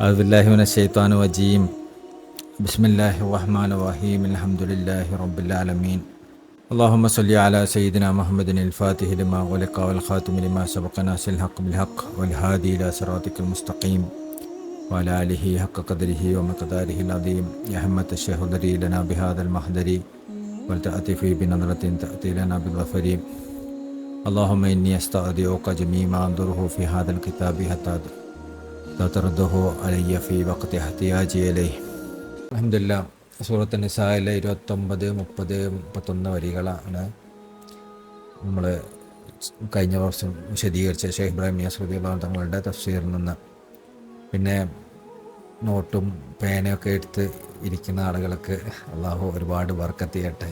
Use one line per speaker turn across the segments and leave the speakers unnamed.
അഊദുബില്ലാഹി മിനശ്ശൈത്വാനിർ റജീം. ബിസ്മില്ലാഹിർ റഹ്മാനിർ റഹീം. അൽഹംദുലില്ലാഹി റബ്ബിൽ ആലമീൻ. അല്ലാഹുമ്മ സ്വല്ലി അലാ സയ്യിദിനാ മുഹമ്മദിനിൽ ഫാത്തിഹി ലിമാ ഉഗ്ലിഖ വൽ ഖാതിമി ലിമാ സബഖ നാസിൽ ഹഖ് ബിൽ ഹഖ് വൽ ഹാദി ഇലാ സിറാത്തിക്കൽ മുസ്തഖീം വഅലാ ആലിഹി ഹഖ്ക ഖദ്രിഹി വമിഖ്ദാരിഹിൽ അദീം. യാ ഹിമ്മത്തശ് ശൈഖ് ലനാ ബിഹാദൽ മഹ്ദരി വൽതഅതിഫി ബിനദ്റത്തിൻ തഅതി ലനാ ബിൽഗഫരി. اللهم إني أستودعك جميع ما أنظره في هذا الكتاب حتى ترده علي في وقت احتياجي إليه. അൽഹംദുലില്ലാഹ്. സൂറത്ത് നിസായിലെ 29, 30, 31 വരികളാണ് നമ്മൾ കഴിഞ്ഞ വർഷം വിശദീകരിച്ച ഷെയ്ഖ് ഇബ്രാഹിം നിയാസ് റളിയല്ലാഹു അൻഹു തങ്ങളുടെ തഫ്സീറിൽ നിന്ന്. പിന്നെ നോട്ടും പേനയൊക്കെ എടുത്ത് ഇരിക്കുന്ന ആളുകൾക്ക് അള്ളാഹു ഒരുപാട് ബർക്കത്ത് ചെയ്യട്ടെ.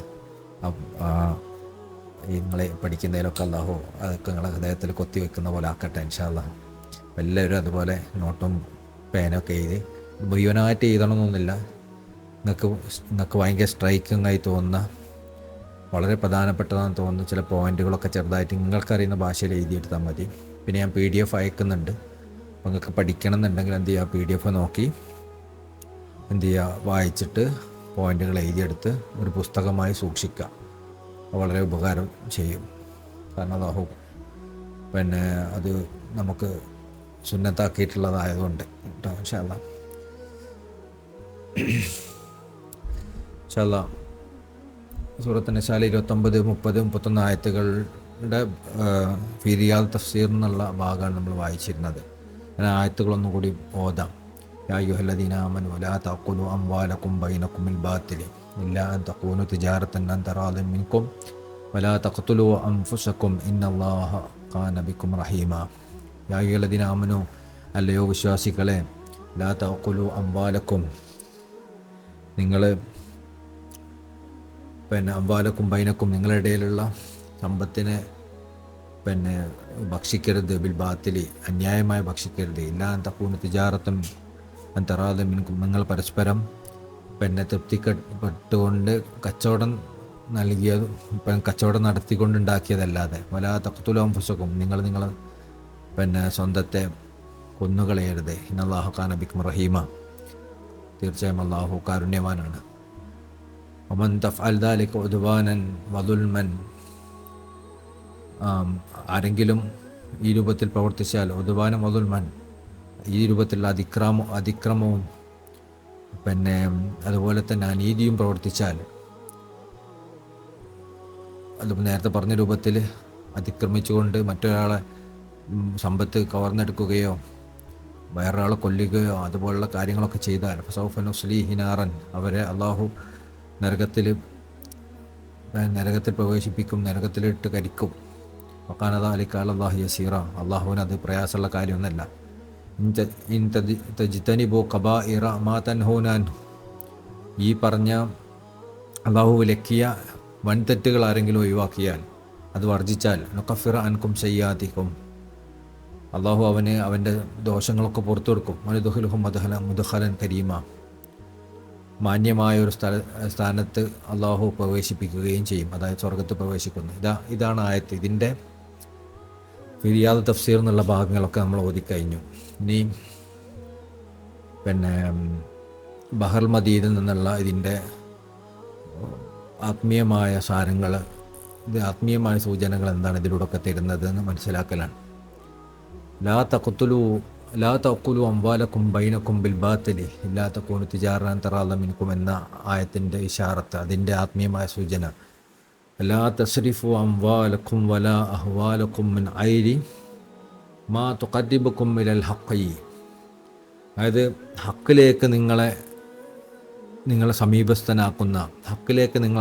നിങ്ങളെ പഠിക്കുന്നതിലൊക്കെ അള്ളാഹു അതൊക്കെ നിങ്ങളെ ഹൃദയത്തിൽ കൊത്തിവെക്കുന്ന പോലെ ആക്കട്ടെ ഇൻഷാ അല്ലാഹ്. എല്ലാവരും അതുപോലെ നോട്ടും പേനൊക്കെ എഴുതി മുഴുവനായിട്ട് എഴുതണമെന്നൊന്നുമില്ല. നിങ്ങൾക്ക് ഭയങ്കര സ്ട്രൈക്കിംഗ് ആയി തോന്നുന്ന, വളരെ പ്രധാനപ്പെട്ടതാണെന്ന് തോന്നുന്ന ചില പോയിന്റുകളൊക്കെ ചെറുതായിട്ട് നിങ്ങൾക്കറിയുന്ന ഭാഷയിൽ എഴുതിയെടുത്താൽ മതി. പിന്നെ ഞാൻ PDF അയക്കുന്നുണ്ട്. അപ്പോൾ നിങ്ങൾക്ക് പഠിക്കണം എന്നുണ്ടെങ്കിൽ എന്ത് ചെയ്യുക, PDF നോക്കി എന്ത് ചെയ്യുക, വായിച്ചിട്ട് പോയിന്റുകൾ എഴുതിയെടുത്ത് ഒരു പുസ്തകമായി സൂക്ഷിക്കുക. വളരെ ഉപകാരം ചെയ്യും. കാരണം അല്ലാഹു പിന്നെ അത് നമുക്ക് സുന്നത്താക്കിയിട്ടുള്ളതായതുകൊണ്ട് കേട്ടോ. ഇൻഷാ അല്ലാഹ് സൂറത്ത് നിസായിലെ 29, 30, 31 ആയത്തുകളുടെ ഫിരിയാൽ തഫ്സീർ എന്നുള്ള ഭാഗമാണ് നമ്മൾ വായിച്ചിരുന്നത്. ഞാൻ ആയത്തുകളൊന്നും കൂടി ഓതാം. യാ അയ്യുഹല്ലദീന ആമനൂ ലാ തഅഖുലൂ അംവാലക്കും ബൈനക്കും ബിൽ ബാത്തിലി ഇല്ലാ അൻ തകൂനു തിജാറതൻ അൻ തറാദിൻ മിൻകും വലാ തഖ്തുലൂ അൻഫുസക്കും ഇന്നല്ലാഹ കാന ബിക്കും റഹീമാ. യാ അയ്യുഹല്ലദീന ആമനൂ, അല്ലയോ വിശ്വാസികളെ, ലാ തഅഖുലൂ അംവാലക്കും, നിങ്ങൾ അംവാലക്കും ബൈനക്കും, നിങ്ങളുടെ ഇടയിലുള്ള സമ്പത്തിനെ ഭക്ഷിക്കരുത്, ബിൽ ബാത്തിലി, അന്യായമായി ഭക്ഷിക്കരുത്, ഇല്ലാ അൻ തകൂനു തിജാറതൻ അൻ തറാദിൻ മിൻകും, നിങ്ങൾ പരസ്പരം തൃപ്തിപ്പെട്ടുകൊണ്ട് കച്ചവടം നൽകിയത് കച്ചവടം നടത്തിക്കൊണ്ടുണ്ടാക്കിയതല്ലാതെ. വലാ തഖ്തുലൂ അൻഫുസക്കും, നിങ്ങൾ നിങ്ങളെ സ്വന്തത്തെ കൊന്നുകളയരുത്. ഇന്നല്ലാഹ കാന ബിക്കും റഹീമ, തീർച്ചയായും അല്ലാഹു കാരുണ്യവാനാണ്. വമൻ തഫ്അൽ ദാലിക ഉദ്വാനൻ വദുൽമൻ, ആരെങ്കിലും ഈ രൂപത്തിൽ പ്രവർത്തിച്ചാൽ, ഉദ്വാനം വദുൽമൻ, ഈ രൂപത്തിലുള്ള അതിക്രമവും അതുപോലെ തന്നെ അനീതിയും പ്രവർത്തിച്ചാൽ, അത് നേരത്തെ പറഞ്ഞ രൂപത്തിൽ അതിക്രമിച്ചുകൊണ്ട് മറ്റൊരാളെ സമ്പത്ത് കവർന്നെടുക്കുകയോ വേറൊരാളെ കൊല്ലുകയോ അതുപോലുള്ള കാര്യങ്ങളൊക്കെ ചെയ്താൽ, ഫസൗഫ നുസ്ലീഹി നാറൻ, അവരെ അള്ളാഹു നരകത്തിൽ പ്രവേശിപ്പിക്കും, നരകത്തിലിട്ട് കരിക്കും. വകാന ദാലിക അലല്ലാഹി യസീറ, അള്ളാഹുവിന് അത് പ്രയാസമുള്ള കാര്യമൊന്നുമല്ല. ഇൻ തജ്തനിബു കബാഇറ മാ തൻഹൂന അൻഹു, ഈ പറഞ്ഞ അള്ളാഹു വിലക്കിയ വൻ തെറ്റുകൾ ആരെങ്കിലും ഒഴിവാക്കിയാൽ, അത് വർജിച്ചാൽ, നുകഫിറ അൻകും സയ്യാതിക്കും, അള്ളാഹു അവൻ്റെ ദോഷങ്ങളൊക്കെ പുറത്തു കൊടുക്കും. വനുദ്ഖിലുഹും മുദ്ഖലൻ കരീമ, മാന്യമായ ഒരു സ്ഥാനത്ത് അള്ളാഹു പ്രവേശിപ്പിക്കുകയും ചെയ്യും, അതായത് സ്വർഗത്ത് പ്രവേശിക്കുന്നു. ഇതാണ് ആയത്ത്. ഇതിൻ്റെ ഫിരിയാദ് തഫ്സീർ എന്നുള്ള ഭാഗങ്ങളൊക്കെ നമ്മൾ ഓതിക്കഴിഞ്ഞു. ഇനി ബഹർ മദീദിൽ നിന്നുള്ള ഇതിൻ്റെ ആത്മീയമായ സാരങ്ങൾ, ആത്മീയമായ സൂചനകൾ എന്താണ് ഇതിലൂടെയൊക്കെ തരുന്നത് എന്ന് മനസ്സിലാക്കലാണ്. ലാ തഖ്തുലൂ അംവാലക്കും ബൈനക്കും ബിൽ ബാത്തിലി ഇല്ലാ തകൂനു തിജാറതൻ തറാദിൻ മിൻകും എന്ന ആയത്തിൻ്റെ ഇശാറത്ത്, അതിൻ്റെ ആത്മീയമായ സൂചന. ലാ തസ്രിഫു അംവാലക്കും വലാ അഹ്വാലക്കും മിൻ ഐരി മാ തുഖദ്ദിബുക്കും ഇലൽ ഹഖ്, അതായത് ഹക്കിലേക്ക് നിങ്ങളെ സമീപസ്ഥനാക്കുന്ന, ഹക്കിലേക്ക് നിങ്ങൾ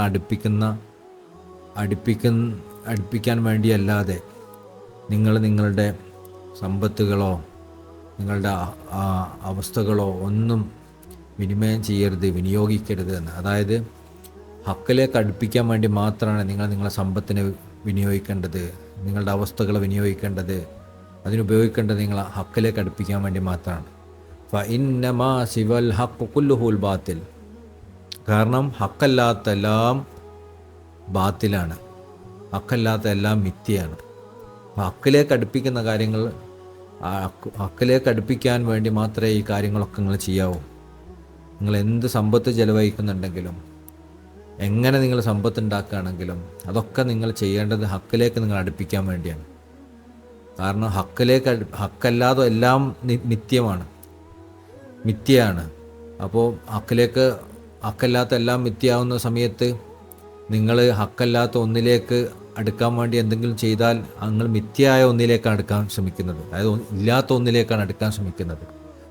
അടുപ്പിക്കാൻ വേണ്ടിയല്ലാതെ നിങ്ങളുടെ സമ്പത്തുകളോ നിങ്ങളുടെ അവസ്ഥകളോ ഒന്നും വിനിമയം ചെയ്യരുത്, വിനിയോഗിക്കരുത് എന്ന്. അതായത് ഹക്കിലേക്ക് അടുപ്പിക്കാൻ വേണ്ടി മാത്രമാണ് നിങ്ങളെ സമ്പത്തിനെ വിനിയോഗിക്കേണ്ടത്, നിങ്ങളുടെ അവസ്ഥകളെ വിനിയോഗിക്കേണ്ടത്, അതിനുപയോഗിക്കേണ്ടത് നിങ്ങൾ ഹക്കിലേക്ക് അടുപ്പിക്കാൻ വേണ്ടി മാത്രമാണ്. ഫഇന്നമാ സിവൽ ഹഖ് കുല്ലുഹുൽ ബാത്തിൽ, കാരണം ഹക്കല്ലാത്ത എല്ലാം ബാത്തിലാണ്, ഹക്കല്ലാത്ത എല്ലാം മിഥ്യയാണ്. അപ്പോൾ ഹക്കിലേക്ക് അടുപ്പിക്കുന്ന കാര്യങ്ങൾ ആ ഹക്കിലേക്ക് അടുപ്പിക്കാൻ വേണ്ടി മാത്രമേ ഈ കാര്യങ്ങളൊക്കെ നിങ്ങൾ ചെയ്യാവൂ. നിങ്ങൾ എന്ത് സമ്പത്ത് ചെലവഴിക്കുന്നുണ്ടെങ്കിലും എങ്ങനെ നിങ്ങൾ സമ്പത്ത് ഉണ്ടാക്കുകയാണെങ്കിലും അതൊക്കെ നിങ്ങൾ ചെയ്യേണ്ടത് ഹക്കിലേക്ക് നിങ്ങൾ അടുപ്പിക്കാൻ വേണ്ടിയാണ്. കാരണം ഹക്കല്ലാതെ എല്ലാം നിത്യമാണ്, മിഥ്യയാണ്. അപ്പോൾ ഹക്കല്ലാത്ത എല്ലാം മിഥ്യയാവുന്ന സമയത്ത് നിങ്ങൾ ഹക്കല്ലാത്ത ഒന്നിലേക്ക് അടുക്കാൻ വേണ്ടി എന്തെങ്കിലും ചെയ്താൽ നിങ്ങൾ മിഥ്യയായ ഒന്നിലേക്കാണ് അടുക്കാൻ ശ്രമിക്കുന്നത്, അതായത് ഇല്ലാത്ത ഒന്നിലേക്കാണ് അടുക്കാൻ ശ്രമിക്കുന്നത്.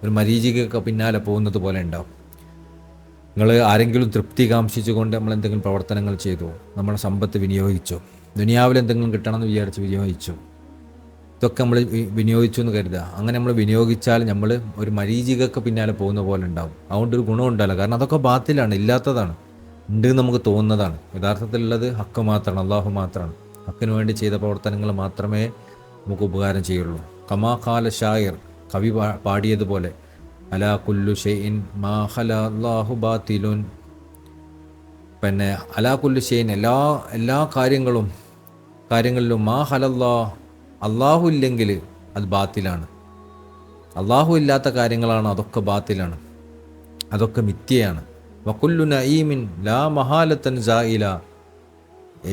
ഒരു മരീചികയൊക്കെ പിന്നാലെ പോകുന്നത് പോലെ ഉണ്ടാവും. നിങ്ങൾ ആരെങ്കിലും തൃപ്തി കാംക്ഷിച്ചുകൊണ്ട് നമ്മൾ എന്തെങ്കിലും പ്രവർത്തനങ്ങൾ ചെയ്തു, നമ്മുടെ സമ്പത്ത് വിനിയോഗിച്ചു, ദുനിയാവിൽ എന്തെങ്കിലും കിട്ടണമെന്ന് വിചാരിച്ച് വിനിയോഗിച്ചു, ഇതൊക്കെ നമ്മൾ വിനിയോഗിച്ചു എന്ന് കരുതുക. അങ്ങനെ നമ്മൾ വിനിയോഗിച്ചാൽ നമ്മൾ ഒരു മരീചികയൊക്കെ പിന്നാലെ പോകുന്ന പോലെ ഉണ്ടാവും. അതുകൊണ്ട് ഒരു ഗുണം ഉണ്ടാവില്ല. കാരണം അതൊക്കെ ബാത്തിലാണ്, ഇല്ലാത്തതാണ്. ഉണ്ട് നമുക്ക് തോന്നുന്നതാണ്. യഥാർത്ഥത്തിലുള്ളത് ഹക്ക് മാത്രമാണ്, അള്ളാഹു മാത്രമാണ്. ഹക്കിന് വേണ്ടി ചെയ്ത പ്രവർത്തനങ്ങൾ മാത്രമേ നമുക്ക് ഉപകാരം ചെയ്യുള്ളൂ. കമാ ഖാല ഷായിർ, കവി പാടിയതുപോലെ, അലാ കുല്ലു ഷൈഇൻ മാ ഖലാ അല്ലാഹു ബാത്തിലുൻ. പിന്നെ അലാ കുല്ലു ഷൈഇൻ, എല്ലാ കാര്യങ്ങളിലും മാ ഖലല്ലാ, അള്ളാഹു ഇല്ലെങ്കിൽ അത് ബാത്തിലാണ്. അള്ളാഹു ഇല്ലാത്ത കാര്യങ്ങളാണ്, അതൊക്കെ ബാത്തിലാണ്, അതൊക്കെ മിഥ്യയാണ്. വകുല്ലു നഈമിൻ ലാ മഹാലത്തൻ സായില,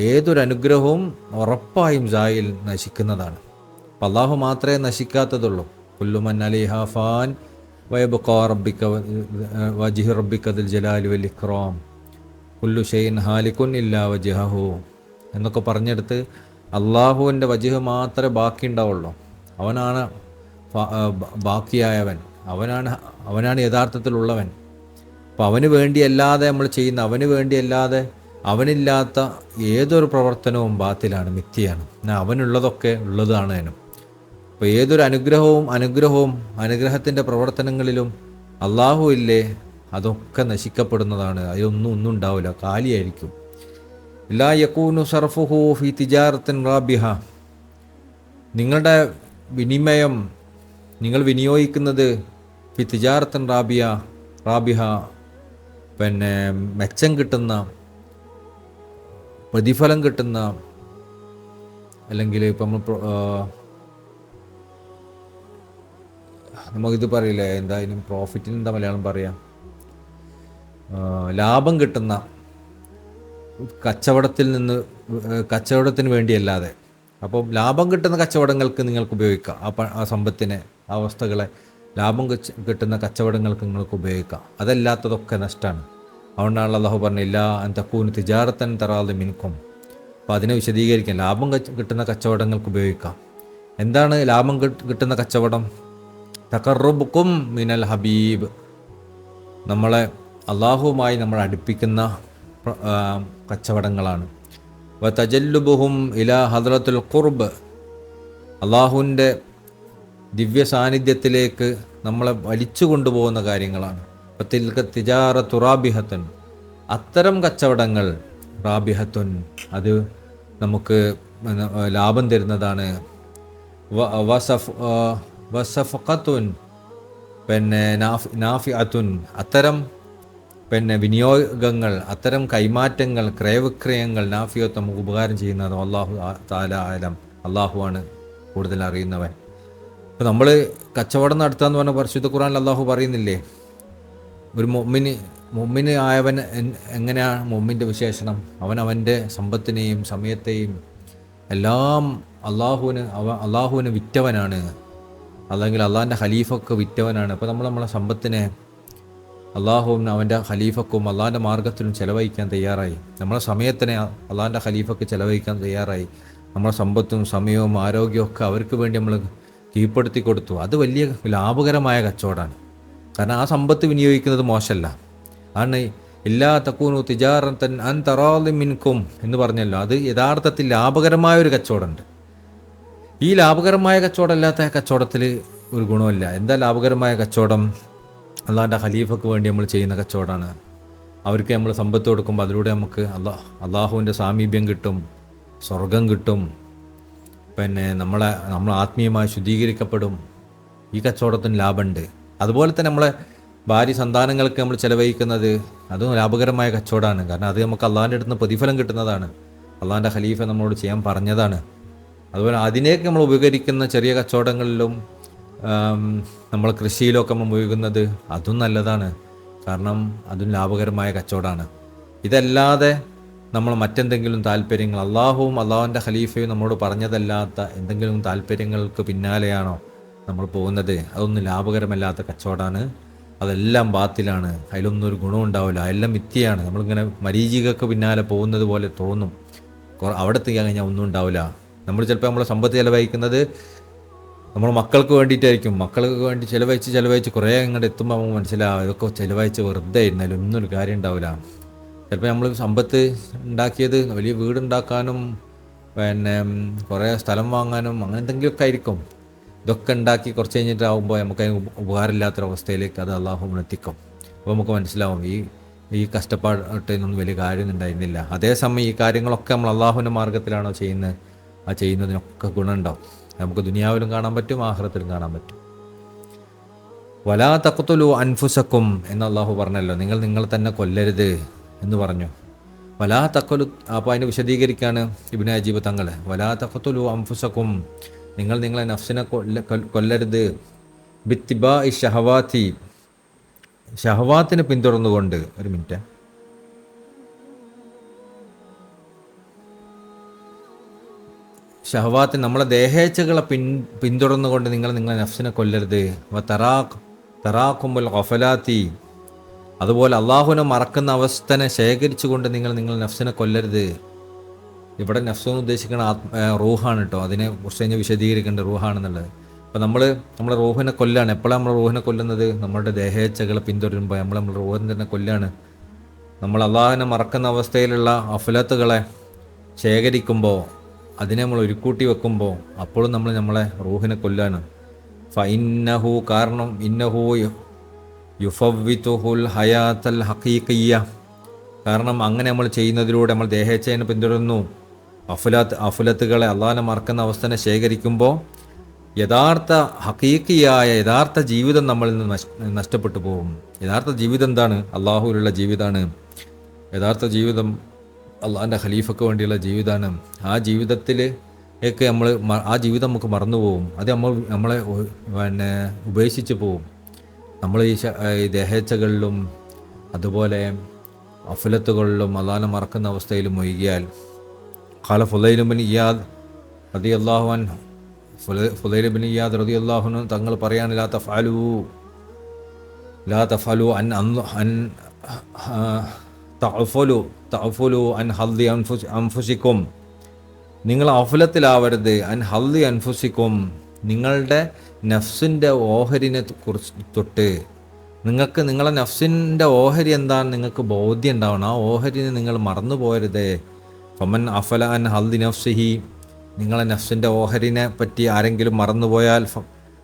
ഏതൊരു അനുഗ്രഹവും ഉറപ്പായും സായിൽ നശിക്കുന്നതാണ്. അപ്പം അള്ളാഹു മാത്രമേ നശിക്കാത്തതുള്ളൂ. കുല്ലു മൻ അലൈഹാ ഫാൻ വയബ്ഖാ വജ്ഹു റബ്ബിക ദുൽ ജലാലി വൽ ഇക്റാം കുല്ലു ഷൈഇൻ ഹാലികുൻ ഇല്ലാ വജ്ഹഹു എന്നൊക്കെ പറഞ്ഞെടുത്ത് അള്ളാഹുവിൻ്റെ വജ്ഹ് മാത്രമേ ബാക്കി ഉണ്ടാവുള്ളൂ. അവനാണ് ബാക്കിയായവൻ, അവനാണ് യഥാർത്ഥത്തിലുള്ളവൻ. അപ്പോൾ അവന് വേണ്ടിയല്ലാതെ നമ്മൾ ചെയ്യുന്ന, അവന് വേണ്ടിയല്ലാതെ അവനില്ലാത്ത ഏതൊരു പ്രവർത്തനവും ബാത്തിലാണ്, മിഥ്യയാണ്. എന്നാൽ അവനുള്ളതൊക്കെ ഉള്ളതാണ് അതിനും. അപ്പോൾ ഏതൊരു അനുഗ്രഹത്തിൻ്റെ പ്രവർത്തനങ്ങളിലും അള്ളാഹു ഇല്ലേ, അതൊക്കെ നശിക്കപ്പെടുന്നതാണ്. ഒന്നും ഉണ്ടാവില്ല, കാലിയായിരിക്കും. ലാ യകൂനു സർഫുഹു ഫി തിജാറത്തിൻ റാബിഹ, നിങ്ങളുടെ വിനിമയം നിങ്ങൾ വിനിയോഗിക്കുന്നത് ഫി തിജാറത്തിൻ റാബിഹ, പിന്നെ മെച്ചം കിട്ടുന്ന, പ്രതിഫലം കിട്ടുന്ന, അല്ലെങ്കിൽ ഇപ്പം നമുക്കിത് പറയില്ലേ, എന്തായാലും പ്രോഫിറ്റിന് എന്താ മലയാളം പറയാം, ലാഭം കിട്ടുന്ന കച്ചവടത്തിന് വേണ്ടിയല്ലാതെ. അപ്പോൾ ലാഭം കിട്ടുന്ന കച്ചവടങ്ങൾക്ക് നിങ്ങൾക്ക് ഉപയോഗിക്കാം. ആ സമ്പത്തിനെ, ആ വസ്തുക്കളെ ലാഭം കിട്ടുന്ന കച്ചവടങ്ങൾക്ക് നിങ്ങൾക്ക് ഉപയോഗിക്കാം. അതല്ലാത്തതൊക്കെ നഷ്ടമാണ്. അതുകൊണ്ടാണ് അല്ലാഹു പറഞ്ഞില്ല അൻ തകൂന തിജാറത്തൻ തറാദി മിൻകും. അപ്പോൾ അതിനെ വിശദീകരിക്കാൻ, ലാഭം കിട്ടുന്ന കച്ചവടങ്ങൾക്ക് ഉപയോഗിക്കാം. എന്താണ് ലാഭം കിട്ടുന്ന കച്ചവടം? തഖറുബുക്കും മിനൽ ഹബീബ്, നമ്മളെ അള്ളാഹുവുമായി നമ്മൾ അടുപ്പിക്കുന്ന കച്ചവടങ്ങളാണ്. വ തജല്ലുബുഹും ഇലാ ഹദ്റത്തുൽ ഖുർബ്, അള്ളാഹുവിൻ്റെ ദിവ്യ സാന്നിധ്യത്തിലേക്ക് നമ്മളെ വലിച്ചു കൊണ്ടുപോകുന്ന കാര്യങ്ങളാണ്. തിൽക തിജാറത്തു റാബിഹത്തുൻ, അത്തരം കച്ചവടങ്ങൾ റാബിഹത്തുൻ, അത് നമുക്ക് ലാഭം തരുന്നതാണ്. വസഫഖത്തുൻ, പിന്നെ നാഫിഅത്തുൻ, അത്തരം പിന്നെ വിനിയോഗങ്ങൾ, അത്തരം കൈമാറ്റങ്ങൾ, ക്രയവിക്രയങ്ങൾ, നാഫിയത്ത് നമുക്ക് ഉപകാരം ചെയ്യുന്നത് അല്ലാഹു തആല ആലം, അള്ളാഹുവാണ് കൂടുതൽ അറിയുന്നവൻ. അപ്പോൾ നമ്മൾ കച്ചവടം നടത്തുക എന്ന് പറഞ്ഞാൽ പരിശുദ്ധ ഖുർആനിൽ അള്ളാഹു പറയുന്നില്ലേ, ഒരു മുഅ്മിന് ആയവൻ എങ്ങനെയാണ് മുഅ്മിൻ്റെ വിശേഷണം? അവൻ്റെ സമ്പത്തിനെയും സമയത്തെയും എല്ലാം അള്ളാഹുവിന് വിറ്റവനാണ്, അല്ലെങ്കിൽ അള്ളാഹിൻ്റെ ഖലീഫക്ക് വിറ്റവനാണ്. അപ്പോൾ നമ്മളെ സമ്പത്തിനെ അള്ളാഹുവിന്, അവൻ്റെ ഖലീഫക്കും അള്ളാഹിൻ്റെ മാർഗത്തിലും ചിലവഴിക്കാൻ തയ്യാറായി. നമ്മളെ സമയത്തിനെ അള്ളാഹിൻ്റെ ഖലീഫക്ക് ചിലവഴിക്കാൻ തയ്യാറായി. നമ്മളെ സമ്പത്തും സമയവും ആരോഗ്യവും ഒക്കെ അവർക്ക് വേണ്ടി നമ്മൾ കീഴ്പ്പെടുത്തി കൊടുത്തു. അത് വലിയ ലാഭകരമായ കച്ചവടമാണ്. കാരണം ആ സമ്പത്ത് വിനിയോഗിക്കുന്നത് മോശമല്ല. ആണ് ഇല്ലാ തകൂനു തിജാറത്തൻ അൻ തറാദി മിൻകും എന്ന് പറഞ്ഞല്ലോ, അത് യഥാർത്ഥത്തിൽ ലാഭകരമായൊരു കച്ചവടമുണ്ട്. ഈ ലാഭകരമായ കച്ചവടം അല്ലാത്ത കച്ചവടത്തിൽ ഒരു ഗുണമില്ല. എന്താ ലാഭകരമായ കച്ചവടം? അള്ളാഹിൻ്റെ ഖലീഫക്ക് വേണ്ടി നമ്മൾ ചെയ്യുന്ന കച്ചവടമാണ്. അവർക്ക് നമ്മൾ സമ്പത്ത് കൊടുക്കുമ്പോൾ അതിലൂടെ നമുക്ക് അള്ളാഹുവിൻ്റെ സാമീപ്യം കിട്ടും, സ്വർഗം കിട്ടും, പിന്നെ നമ്മൾ ആത്മീയമായി ശുദ്ധീകരിക്കപ്പെടും. ഈ കച്ചവടത്തിന് ലാഭമുണ്ട്. അതുപോലെ തന്നെ നമ്മളെ ഭാര്യ സന്താനങ്ങൾക്ക് നമ്മൾ ചിലവഴിക്കുന്നത് അതും ലാഭകരമായ കച്ചവടമാണ്. കാരണം അത് നമുക്ക് അള്ളാഹിൻ്റെ അടുത്ത് നിന്ന് പ്രതിഫലം കിട്ടുന്നതാണ്. അള്ളാഹിൻ്റെ ഖലീഫ നമ്മളോട് ചെയ്യാൻ പറഞ്ഞതാണ്. അതുപോലെ അതിനേക്ക് നമ്മൾ ഉപകരിക്കുന്ന ചെറിയ കച്ചവടങ്ങളിലും നമ്മൾ കൃഷിയിലൊക്കെ നമ്മൾ മുഴുകുന്നത് അതും നല്ലതാണ്, കാരണം അതും ലാഭകരമായ കച്ചവടമാണ്. ഇതല്ലാതെ നമ്മൾ മറ്റെന്തെങ്കിലും താല്പര്യങ്ങൾ, അള്ളാഹുവും അള്ളാഹുവിൻ്റെ ഖലീഫയും നമ്മളോട് പറഞ്ഞതല്ലാത്ത എന്തെങ്കിലും താല്പര്യങ്ങൾക്ക് പിന്നാലെയാണോ നമ്മൾ പോകുന്നത്, അതൊന്നും ലാഭകരമല്ലാത്ത കച്ചവടമാണ്. അതെല്ലാം ബാത്തിലാണ്, അതിലൊന്നും ഒരു ഗുണം ഉണ്ടാവില്ല, എല്ലാം മിഥ്യയാണ്. നമ്മളിങ്ങനെ മരീചികൾക്ക് പിന്നാലെ പോകുന്നത് പോലെ തോന്നും. അവിടെ എത്തിക്കാൻ കഴിഞ്ഞാൽ ഒന്നും ഉണ്ടാവില്ല. നമ്മൾ ചിലപ്പോൾ നമ്മളെ സമ്പത്ത് ചിലവഴിക്കുന്നത് നമ്മൾ മക്കൾക്ക് വേണ്ടിയിട്ടായിരിക്കും. മക്കൾക്ക് വേണ്ടി ചിലവഴിച്ച് കുറേ അങ്ങോട്ട് എത്തുമ്പോൾ നമുക്ക് മനസ്സിലാവും ഇതൊക്കെ ചിലവഴിച്ച് വെറുതെ ആയിരുന്നാലും ഒന്നും ഒരു കാര്യം ഉണ്ടാവില്ല. ചിലപ്പോൾ നമ്മൾ സമ്പത്ത് ഉണ്ടാക്കിയത് വലിയ വീടുണ്ടാക്കാനും പിന്നെ കുറേ സ്ഥലം വാങ്ങാനും അങ്ങനെ എന്തെങ്കിലുമൊക്കെ ആയിരിക്കും. ഇതൊക്കെ ഉണ്ടാക്കി കുറച്ച് കഴിഞ്ഞിട്ടാകുമ്പോൾ നമുക്ക് അതിന് ഉപകാരമില്ലാത്തൊരവസ്ഥയിലേക്ക് അത് അള്ളാഹു എത്തിക്കും. അപ്പോൾ നമുക്ക് മനസ്സിലാവും ഈ കഷ്ടപ്പാട്ടൊന്നും വലിയ കാര്യമൊന്നും ഉണ്ടായിരുന്നില്ല. അതേസമയം ഈ കാര്യങ്ങളൊക്കെ നമ്മൾ അള്ളാഹുവിൻ്റെ മാർഗ്ഗത്തിലാണോ ചെയ്യുന്നത്, ആ ചെയ്യുന്നതിനൊക്കെ ഗുണമുണ്ടാവും. നമുക്ക് ദുനിയാവിലും കാണാൻ പറ്റും, ആഖിറത്തിലും കാണാൻ പറ്റും. വലാ തഖ്തുലു അൻഫുസക്കും എന്ന് അള്ളാഹു പറഞ്ഞല്ലോ, നിങ്ങൾ തന്നെ കൊല്ലരുത് എന്ന് പറഞ്ഞു. വലാ തഖ്തുലു, അപ്പോൾ അതിന് വിശദീകരിക്കുകയാണ് ഇബ്നു അജീബ് തങ്ങൾ. വലാ തഖ്തുലു അൻഫുസക്കും, നിങ്ങളെ നഫ്സിനെ കൊല്ലരുത്. ബിത്തിബാഇ ഷഹവാത്തി, ഷഹവാത്തിനെ പിന്തുടർന്നുകൊണ്ട്. ഒരു മിനിറ്റ്. ഷഹവാത്തിന്, നമ്മളെ ദേഹേച്ഛകളെ പിന്തുടർന്നുകൊണ്ട് നിങ്ങളെ നഫ്സിനെ കൊല്ലരുത്. തറാഖുമുൽ ഗഫലാത്തി, അതുപോലെ അള്ളാഹുവിനെ മറക്കുന്ന അവസ്ഥനെ ശേഖരിച്ചുകൊണ്ട് നിങ്ങൾ നഫ്സിനെ കൊല്ലരുത്. ഇവിടെ നഫ്സെന്ന് ഉദ്ദേശിക്കുന്ന റൂഹാണ് കേട്ടോ, അതിനെ കുറിച്ച് കഴിഞ്ഞാൽ വിശദീകരിക്കേണ്ടത് റൂഹാണെന്നുള്ളത്. അപ്പോൾ നമ്മളെ റൂഹിനെ കൊല്ലാണ്. എപ്പോഴാണ് നമ്മൾ റൂഹിനെ കൊല്ലുന്നത്? നമ്മളുടെ ദേഹേച്ഛകളെ പിന്തുടരുമ്പോൾ നമ്മൾ റൂഹിനെ തന്നെ കൊല്ലാണ്. നമ്മൾ അള്ളാഹുവിനെ മറക്കുന്ന അവസ്ഥയിലുള്ള അഫലത്തുകളെ ശേഖരിക്കുമ്പോൾ, അതിനെ നമ്മൾ ഒരുക്കൂട്ടി വെക്കുമ്പോൾ, അപ്പോഴും നമ്മളെ റൂഹിനെ കൊല്ലാണ്. ഫഇന്നഹു, കാരണം ഇന്നഹു യുഫവ്വിതുഹുൽ ഹയാത്തൽ ഹഖീഖിയ്യ, കാരണം അങ്ങനെ നമ്മൾ ചെയ്യുന്നതിലൂടെ നമ്മൾ ദേഹേച്ഛയെ പിന്തുടരുന്നു. അഫുലത്തുകളെ, അള്ളാഹിനെ മറക്കുന്ന അവസ്ഥനെ ശേഖരിക്കുമ്പോൾ യഥാർത്ഥ ഹഖീഖിയായ യഥാർത്ഥ ജീവിതം നമ്മളിൽ നിന്ന് നഷ്ടപ്പെട്ടു പോകും. യഥാർത്ഥ ജീവിതം എന്താണ്? അള്ളാഹുവിലുള്ള ജീവിതമാണ്. യഥാർത്ഥ ജീവിതം അള്ളാഹിൻ്റെ ഖലീഫയ്ക്ക് വേണ്ടിയുള്ള ജീവിതമാണ്. ആ ജീവിതത്തിലേക്ക് ആ ജീവിതം നമുക്ക് മറന്നു പോകും. അത് നമ്മളെ ഉപേക്ഷിച്ച് പോകും. നമ്മൾ ഈ ദേഹേച്ഛകളിലും അതുപോലെ അഫലത്തുകളിലും അള്ളാഹിനെ മറക്കുന്ന അവസ്ഥയിൽ മുഴുകിയാൽ. ഖാല ഫുളൈൽ ബിൻ ഇയാദ് റളിയല്ലാഹു അൻഹു, ഫുളൈൽ ബിൻ ഇയാദ് റളിയല്ലാഹു അൻഹു തങ്ങൾ പറയാണ്, ലാ തഫഅലു അൻ തഅഫുലു അൻ ഹദ്ദി അൻഫുസിക്കും, നിങ്ങൾ അഫലത്തിലാവരുത്. അൻ ഹദ്ദി അൻഫുസിക്കും, നിങ്ങളുടെ നഫ്സിൻ്റെ ഓഹരിനെ കുറിച്ച് തൊട്ട് നിങ്ങളെ നഫ്സിൻ്റെ ഓഹരി എന്താണ് നിങ്ങൾക്ക് ബോധ്യം ഉണ്ടാവണം. ആ ഓഹരിനെ നിങ്ങൾ മറന്നു പോകരുത്. ഫമൻ അഫല അൻ ഹദ്ദി നഫ്സിഹി, നിങ്ങളെ നഫ്സിൻ്റെ ഓഹരിനെ പറ്റി ആരെങ്കിലും മറന്നുപോയാൽ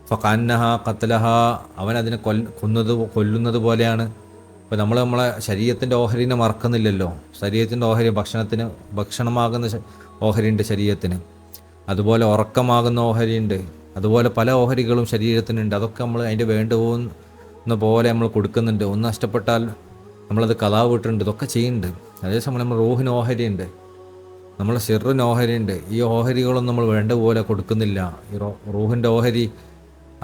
ഫഖഅന്നഹ ഖത്ലഹ, അവൻ അതിനെ കൊല്ലുന്നത് പോലെയാണ്. ഇപ്പോൾ നമ്മളെ ശരീരത്തിൻ്റെ ഓഹരിനെ മറക്കുന്നില്ലല്ലോ. ശരീരത്തിൻ്റെ ഓഹരി ഭക്ഷണമാകുന്ന ഓഹരിയുണ്ട് ശരീരത്തിന്, അതുപോലെ ഉറക്കമാകുന്ന ഓഹരിയുണ്ട്, അതുപോലെ പല ഓഹരികളും ശരീരത്തിനുണ്ട്. അതൊക്കെ നമ്മൾ അതിൻ്റെ വേണ്ടുന്ന പോലെ നമ്മൾ കൊടുക്കുന്നുണ്ട്. ഒന്ന് നഷ്ടപ്പെട്ടാൽ നമ്മളത് കഥാ വിട്ടിട്ടുണ്ട്, ഇതൊക്കെ ചെയ്യുന്നുണ്ട്. അതേസമയം നമ്മൾ റൂഹിന് ഓഹരിയുണ്ട്, നമ്മളെ സിറിന് ഓഹരിയുണ്ട്. ഈ ഓഹരികളൊന്നും നമ്മൾ വേണ്ട പോലെ കൊടുക്കുന്നില്ല. ഈ റൂഹിൻ്റെ ഓഹരി,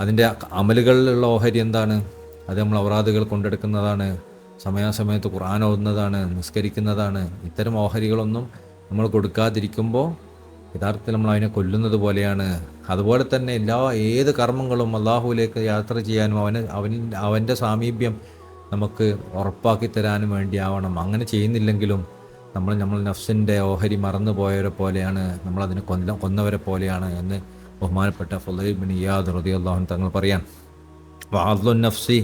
അതിൻ്റെ അമലുകളിലുള്ള ഓഹരി എന്താണ്? അത് നമ്മൾ ഔറാദുകൾ കൊണ്ടെടുക്കുന്നതാണ്, സമയാസമയത്ത് ഖുർആൻ ഓതുന്നതാണ്, നിസ്കരിക്കുന്നതാണ്. ഇത്തരം ഓഹരികളൊന്നും നമ്മൾ കൊടുക്കാതിരിക്കുമ്പോൾ യഥാർത്ഥത്തിൽ നമ്മൾ അതിനെ കൊല്ലുന്നത് പോലെയാണ്. അതുപോലെ തന്നെ ഏത് കർമ്മങ്ങളും അള്ളാഹുവിലേക്ക് യാത്ര ചെയ്യാനും അവൻ്റെ സാമീപ്യം നമുക്ക് ഉറപ്പാക്കി തരാനും വേണ്ടിയാവണം. അങ്ങനെ ചെയ്യുന്നില്ലെങ്കിലും നമ്മൾ നഫ്സിൻ്റെ ഓഹരി മറന്നു പോയവരെ പോലെയാണ്, നമ്മളതിനെ കൊന്നവരെ പോലെയാണ് എന്ന് ബഹുമാനപ്പെട്ട ഫുളൈൽ ബിൻ ഇയാദ് റളിയല്ലാഹു അൻഹു തങ്ങൾ പറയാൻ. വഅദ്ലുൻ നഫ്സി,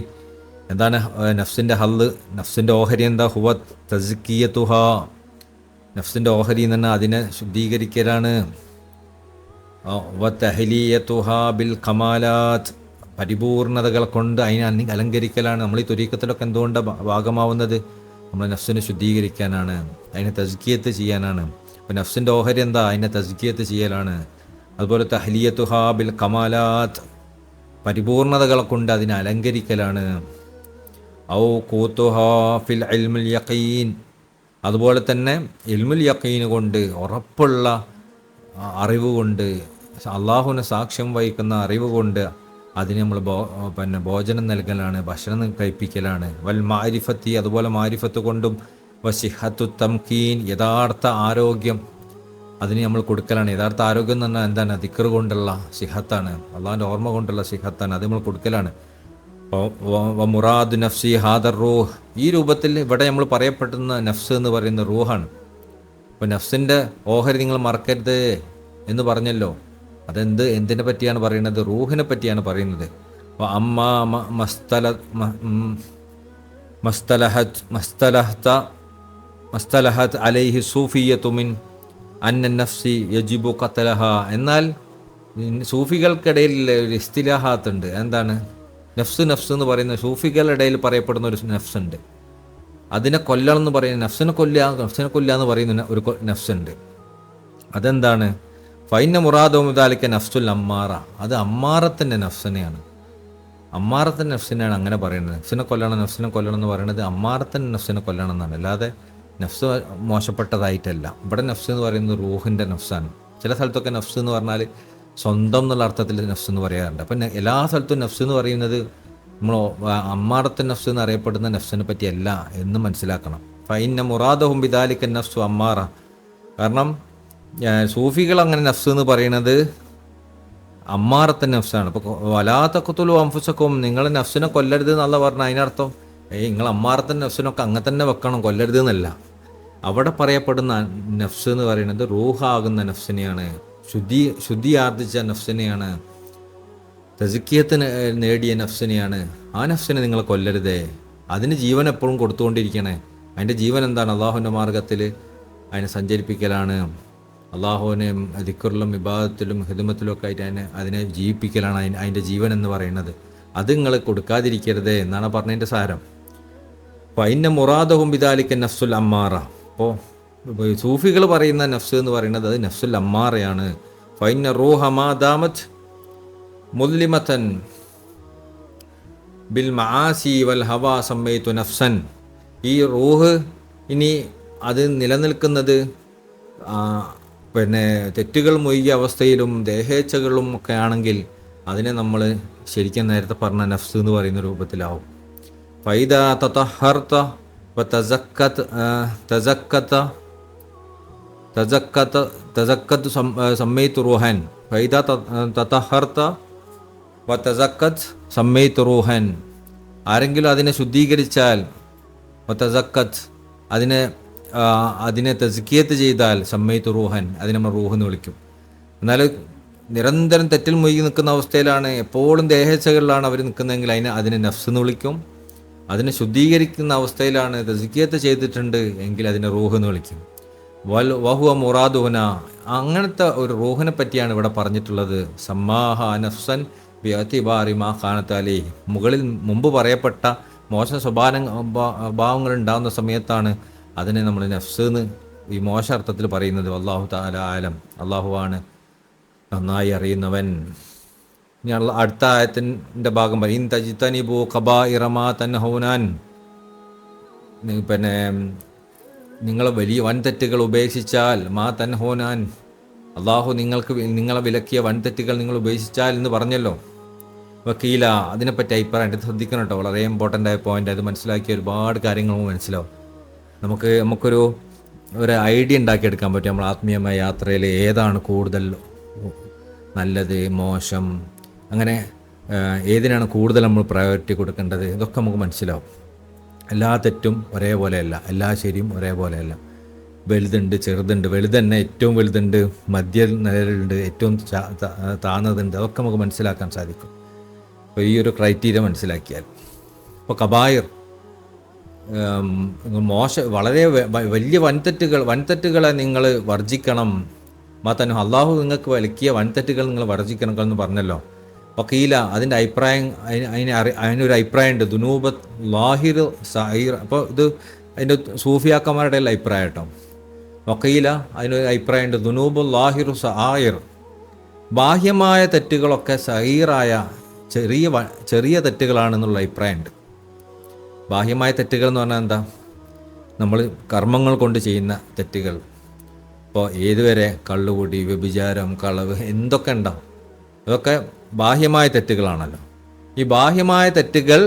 എന്താണ് നഫ്സിൻ്റെ ഹല്ല്? നഫ്സിൻ്റെ ഓഹരി എന്താ? ഹുവ തസ്കിയതുഹാ, നഫ്സിൻ്റെ ഓഹരി എന്ന് പറഞ്ഞാൽ അതിനെ ശുദ്ധീകരിക്കലാണ്. വ തഹ്ലിയതുഹാ ബിൽ കമാലാത്ത്, പരിപൂർണതകൾ കൊണ്ട് അതിനെ അലങ്കരിക്കലാണ്. നമ്മൾ ഈ തുരീക്കത്തിലൊക്കെ എന്തുകൊണ്ടാണ് ഭാഗമാവുന്നത്? നമ്മൾ നഫ്സിനെ ശുദ്ധീകരിക്കാനാണ്, അതിനെ തസ്കിയത്ത് ചെയ്യാനാണ്. അപ്പോൾ നഫ്സിൻ്റെ ഓഹരി എന്താ? അതിനെ തസ്കിയത്ത് ചെയ്യലാണ്. അതുപോലെ തഹ്ലിയതുഹാ ബിൽ കമാലാത്ത്, പരിപൂർണതകളെ കൊണ്ട് അതിനെ അലങ്കരിക്കലാണ്. ഔ കൂത്തുഹാ ഫിൽ ഇൽമുൽ യഖീൻ, അതുപോലെ തന്നെ ഇൽമുൽ യഖീൻ കൊണ്ട്, ഉറപ്പുള്ള അറിവ് കൊണ്ട്, അള്ളാഹുവിനെ സാക്ഷ്യം വഹിക്കുന്ന അറിവ് കൊണ്ട് അതിന് നമ്മൾ ഭോജനം നൽകലാണ്, ഭക്ഷണം കഴിപ്പിക്കലാണ്. വൽ മാരിഫത്തി, അതുപോലെ മാരിഫത്ത് കൊണ്ടും വസിഹത്തു തംകീൻ, യഥാർത്ഥ ആരോഗ്യം അതിന് നമ്മൾ കൊടുക്കലാണ്. യഥാർത്ഥ ആരോഗ്യം എന്ന് പറഞ്ഞാൽ എന്താണ്? ദിക്ർ കൊണ്ടുള്ള സിഹത്താണ്, അള്ളാഹിൻ്റെ ഓർമ്മ കൊണ്ടുള്ള സിഹത്താണ്, അത് നമ്മൾ കൊടുക്കലാണ്. മുറാദ് നഫ്സി ഹാദർ റൂഹ്, ഈ രൂപത്തിൽ ഇവിടെ നമ്മൾ പറയപ്പെടുന്ന നഫ്സ് എന്ന് പറയുന്ന റൂഹാണ്. അപ്പോൾ നഫ്സിൻ്റെ ഓഹരി നിങ്ങൾ മറക്കരുത് എന്ന് പറഞ്ഞല്ലോ. എന്തിനെ പറ്റിയാണ് പറയുന്നത്? റൂഹിനെ പറ്റിയാണ് പറയുന്നത്. അമ്മാ മസ്തലഹത്ത് അലൈഹി സൂഫിയത്തു മിൻ അന്ന നഫ്സി യജിബു ഖത്ലഹ, എന്നാൽ സൂഫികൾക്കിടയിൽ ഒരു ഇസ്തിലാഹാത്ത് ഉണ്ട്. എന്താണ് നഫ്സ്? നഫ്സ് എന്ന് പറയുന്ന സൂഫികളുടെ ഇടയിൽ പറയപ്പെടുന്ന ഒരു നഫ്സ് ഉണ്ട്. അതിനെ കൊല്ലണം എന്ന് പറയുന്ന നഫ്സിനെ കൊല്ലുക എന്ന് പറയുന്ന ഒരു നഫ്സ് ഉണ്ട്. അതെന്താണ്? ഫൈന മുറാദുദാലിക്ക നഫ്സുൽ അമ്മാറ, അത് അമ്മാറത്തിൻ്റെ നഫ്സിനെയാണ്. അമ്മാറത്തിൻ്റെ നഫ്സിനെയാണ് അങ്ങനെ പറയുന്നത്. നഫ്സിനെ കൊല്ലണം എന്ന് പറയുന്നത് അമ്മാറത്തിൻ്റെ നഫ്സിനെ കൊല്ലണം എന്നാണ്, അല്ലാതെ നഫ്സ് മോശപ്പെട്ടതായിട്ടല്ല. ഇവിടെ നഫ്സ് എന്ന് പറയുന്നത് റൂഹിൻ്റെ നഫ്സാണ്. ചില സ്ഥലത്തൊക്കെ നഫ്സ് എന്ന് പറഞ്ഞാൽ സ്വന്തം എന്നുള്ള അർത്ഥത്തിൽ നഫ്സ് എന്ന് പറയാറുണ്ട്. അപ്പം എല്ലാ സ്ഥലത്തും നഫ്സ് എന്ന് പറയുന്നത് നമ്മൾ അമ്മാറത്തിൻ നഫ്സ് എന്ന് അറിയപ്പെടുന്ന നഫ്സിനെ പറ്റിയല്ല എന്ന് മനസ്സിലാക്കണം. ഫൈന മുറാദഹും ബിദാലിക്ക നഫ്സു അമ്മാറ, കാരണം സൂഫികൾ അങ്ങനെ നഫ്സ് എന്ന് പറയുന്നത് അമ്മാറത്തിൻ നഫ്സാണ്. അപ്പോൾ വലാത്തക്കത്തുലു അംഫുസക്കും, നിങ്ങൾ നഫ്സിനെ കൊല്ലരുത് എന്നുള്ള പറഞ്ഞാൽ അതിനർത്ഥം നിങ്ങൾ അമ്മാറത്തിൻ നഫ്സിനൊക്കെ അങ്ങനെ തന്നെ വെക്കണം, കൊല്ലരുത് എന്നല്ല. അവിടെ പറയപ്പെടുന്ന നഫ്സ് എന്ന് പറയുന്നത് റൂഹാകുന്ന നഫ്സിനെയാണ്, ശുദ്ധി ആർജിച്ച നഫ്സിനെയാണ്, തസ്കിയത്തിന് നേടിയ നഫ്സിനെയാണ്. ആ നഫ്സിനെ നിങ്ങൾ കൊല്ലരുതേ, അതിന് ജീവൻ എപ്പോഴും കൊടുത്തുകൊണ്ടിരിക്കണേ. അതിൻ്റെ ജീവൻ എന്താണ്? അള്ളാഹുവിൻ്റെ മാർഗത്തിൽ അതിനെ സഞ്ചരിപ്പിക്കലാണ്, അള്ളാഹുവിനെ ദിക്റിലും ഇബാദത്തിലും ഹിദ്മത്തിലും ഒക്കെ ആയിട്ട് അതിനെ ജീവിപ്പിക്കലാണ് അതിൻ്റെ ജീവൻ എന്ന് പറയുന്നത്. അത് നിങ്ങൾ കൊടുക്കാതിരിക്കരുതേ എന്നാണ് പറഞ്ഞതിൻ്റെ സാരം. അപ്പോൾ അതിൻ്റെ മുറാദഹും ബിദാലിക്ക നഫ്സുൽ അമ്മാറ. അപ്പോൾ സൂഫികൾ പറയുന്ന നഫ്സ് എന്ന് പറയുന്നത് അത് നഫ്സുൽ അമ്മാറയാണ്. ഫൈന റൂഹ മാ ദാമത് മുദ്ലിമതൻ ബിൽ മആസി വൽ ഹവാ സമ്മൈതു നഫ്സൻ, ഈ റൂഹ് ഇനി അത് നിലനിൽക്കുന്നത് തെറ്റുകൾ മുഴുകിയ അവസ്ഥയിലും ദേഹേച്ഛകളും ഒക്കെ ആണെങ്കിൽ അതിനെ നമ്മൾ ശരിക്കും നേരത്തെ പറഞ്ഞ നഫ്സ് എന്ന് പറയുന്ന രൂപത്തിലാവും. ഫൈദ തതഹർത തസക്കത്ത് സമ്മൈതു റൂഹൻ, ഫൈദ തതഹർത വതസക്കത്ത് സമ്മൈതു റൂഹൻ, ആരെങ്കിലും അതിനെ ശുദ്ധീകരിച്ചാൽ വതസക്കത്ത് അതിനെ തസ്കിയത്ത് ചെയ്താൽ സമ്മൈതു റൂഹൻ, അതിനെ നമ്മൾ റൂഹ് എന്ന് വിളിക്കും. എന്നാൽ നിരന്തരം തെറ്റിൽ മുഴുകി നിൽക്കുന്ന അവസ്ഥയിലാണ്, എപ്പോഴും ദേഹേച്ഛകളിലാണ് അവർ നിൽക്കുന്നതെങ്കിൽ അതിനെ നഫ്സ് എന്ന് വിളിക്കും. അതിനെ ശുദ്ധീകരിക്കുന്ന അവസ്ഥയിലാണ്, തസ്കിയത്ത് ചെയ്തിട്ടുണ്ട് എങ്കിൽ അതിനെ റൂഹ് എന്ന് വിളിക്കും. വഹുവ മുറാദുഹന, അങ്ങനത്തെ ഒരു റൂഹിനെ പറ്റിയാണ് ഇവിടെ പറഞ്ഞിട്ടുള്ളത്. സമ്മാഹ നഫ്സൻ ബിഅതിബാരി മാ ഖാനത് അലൈഹി, മുകളിൽ മുമ്പ് പറയപ്പെട്ട മോശ സ്വഭാവങ്ങൾ ഉണ്ടാകുന്ന സമയത്താണ് അതിനെ നമ്മൾ നഫ്സ് എന്ന് ഈ മോശ അർത്ഥത്തിൽ പറയുന്നത്. അല്ലാഹു തആല ആലം, അള്ളാഹുവാണ് നന്നായി അറിയുന്നവൻ. ഇനി അടുത്ത ആയത്തിൻ്റെ ഭാഗം പറയും, ഇൻ തജ്തനിബു ഖബാഇറ മാ തൻഹൗനാൻ, നിങ്ങൾ വലിയ വൻതെറ്റുകൾ ഉപേക്ഷിച്ചാൽ, മാ തൻഹൗനാൻ, അള്ളാഹു നിങ്ങളെ വിലക്കിയ വൻതെറ്റുകൾ നിങ്ങൾ ഉപേക്ഷിച്ചാൽ എന്ന് പറഞ്ഞല്ലോ. വക്കീല, അതിനെപ്പറ്റി അഭിപ്രായം ശ്രദ്ധിക്കണം കേട്ടോ, വളരെ ഇമ്പോർട്ടൻ്റ് ആയ പോയിൻ്റ്. അത് മനസ്സിലാക്കിയ ഒരുപാട് കാര്യങ്ങൾ മനസ്സിലാവും. നമുക്കൊരു ഐഡിയ ഉണ്ടാക്കിയെടുക്കാൻ പറ്റും. നമ്മൾ ആത്മീയമായ യാത്രയിൽ ഏതാണ് കൂടുതൽ നല്ലത്, മോശം, അങ്ങനെ ഏതിനാണ് കൂടുതൽ നമ്മൾ പ്രയോറിറ്റി കൊടുക്കേണ്ടത്, ഇതൊക്കെ നമുക്ക് മനസ്സിലാവും. എല്ലാ തെറ്റും ഒരേപോലെയല്ല, എല്ലാ ശരിയും ഒരേപോലെയല്ല. വലുതുണ്ട്, ചെറുതുണ്ട്. വലുത് തന്നെ ഏറ്റവും വലുതുണ്ട്, മധ്യ നിലയിലുണ്ട്, ഏറ്റവും താഴ്ന്നതുണ്ട്. അതൊക്കെ നമുക്ക് മനസ്സിലാക്കാൻ സാധിക്കും അപ്പോൾ ഈ ഒരു ക്രൈറ്റീരിയ മനസ്സിലാക്കിയാൽ. ഇപ്പോൾ കബായിർ, വളരെ വലിയ വൻതെറ്റുകളെ നിങ്ങൾ വർജിക്കണം. മാത്രം അള്ളാഹു നിങ്ങൾക്ക് വിലക്കിയ വൻതെറ്റുകൾ നിങ്ങൾ വർജിക്കണം എന്ന് പറഞ്ഞല്ലോ. വക്കീല, അതിൻ്റെ അഭിപ്രായം, അതിനൊരു അഭിപ്രായമുണ്ട്. ദുനൂബത്ത് ലാഹിർ സഹീർ. അപ്പോൾ ഇത് അതിൻ്റെ സൂഫിയാക്കന്മാരുടെ അഭിപ്രായം കേട്ടോ. വക്കീല, അതിനൊരു അഭിപ്രായമുണ്ട്. ദുനൂബ് ലാഹിറു സഹീർ, ബാഹ്യമായ തെറ്റുകളൊക്കെ സഹീറായ ചെറിയ തെറ്റുകളാണെന്നുള്ള അഭിപ്രായമുണ്ട്. ബാഹ്യമായ തെറ്റുകൾ എന്ന് പറഞ്ഞാൽ എന്താ? നമ്മൾ കർമ്മങ്ങൾ കൊണ്ട് ചെയ്യുന്ന തെറ്റുകൾ. ഇപ്പോൾ ഏതുവരെ കള്ളുകുടി, വ്യഭിചാരം, കളവ്, എന്തൊക്കെ ഉണ്ടാവും. അതൊക്കെ ബാഹ്യമായ തെറ്റുകളാണല്ലോ. ഈ ബാഹ്യമായ തെറ്റുകൾ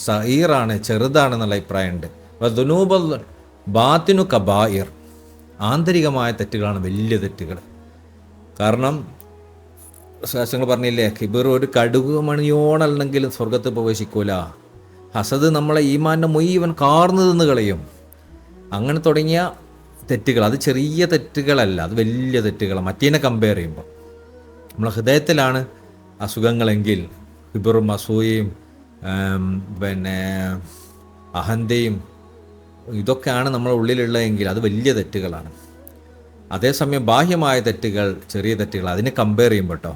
സഹീറാണ്, ചെറുതാണെന്നുള്ള അഭിപ്രായമുണ്ട്. അപ്പോൾ ദുനൂബ ബാത്തിനു കബായിർ, ആന്തരികമായ തെറ്റുകളാണ് വലിയ തെറ്റുകൾ. കാരണം ശാസ്ത്രങ്ങൾ പറഞ്ഞില്ലേ, കിബിർ ഒരു കടുക് മണിയോണല്ലെങ്കിലും സ്വർഗത്ത് പ്രവേശിക്കൂല. ഹസദ് നമ്മളെ ഈമാൻ്റെ മുഴുവൻ കാർന്നു തിന്ന് കളയും. അങ്ങനെ തുടങ്ങിയ തെറ്റുകൾ, അത് ചെറിയ തെറ്റുകളല്ല, അത് വലിയ തെറ്റുകളാണ് മറ്റേനെ കമ്പയർ ചെയ്യുമ്പോൾ. നമ്മളെ ഹൃദയത്തിലാണ് അസുഖങ്ങളെങ്കിൽ കിബറും അസൂയയും അഹന്തയും ഇതൊക്കെയാണ് നമ്മളെ ഉള്ളിലുള്ളതെങ്കിൽ അത് വലിയ തെറ്റുകളാണ്. അതേസമയം ബാഹ്യമായ തെറ്റുകൾ ചെറിയ തെറ്റുകൾ, അതിനെ കമ്പയർ ചെയ്യുമ്പോൾ കേട്ടോ.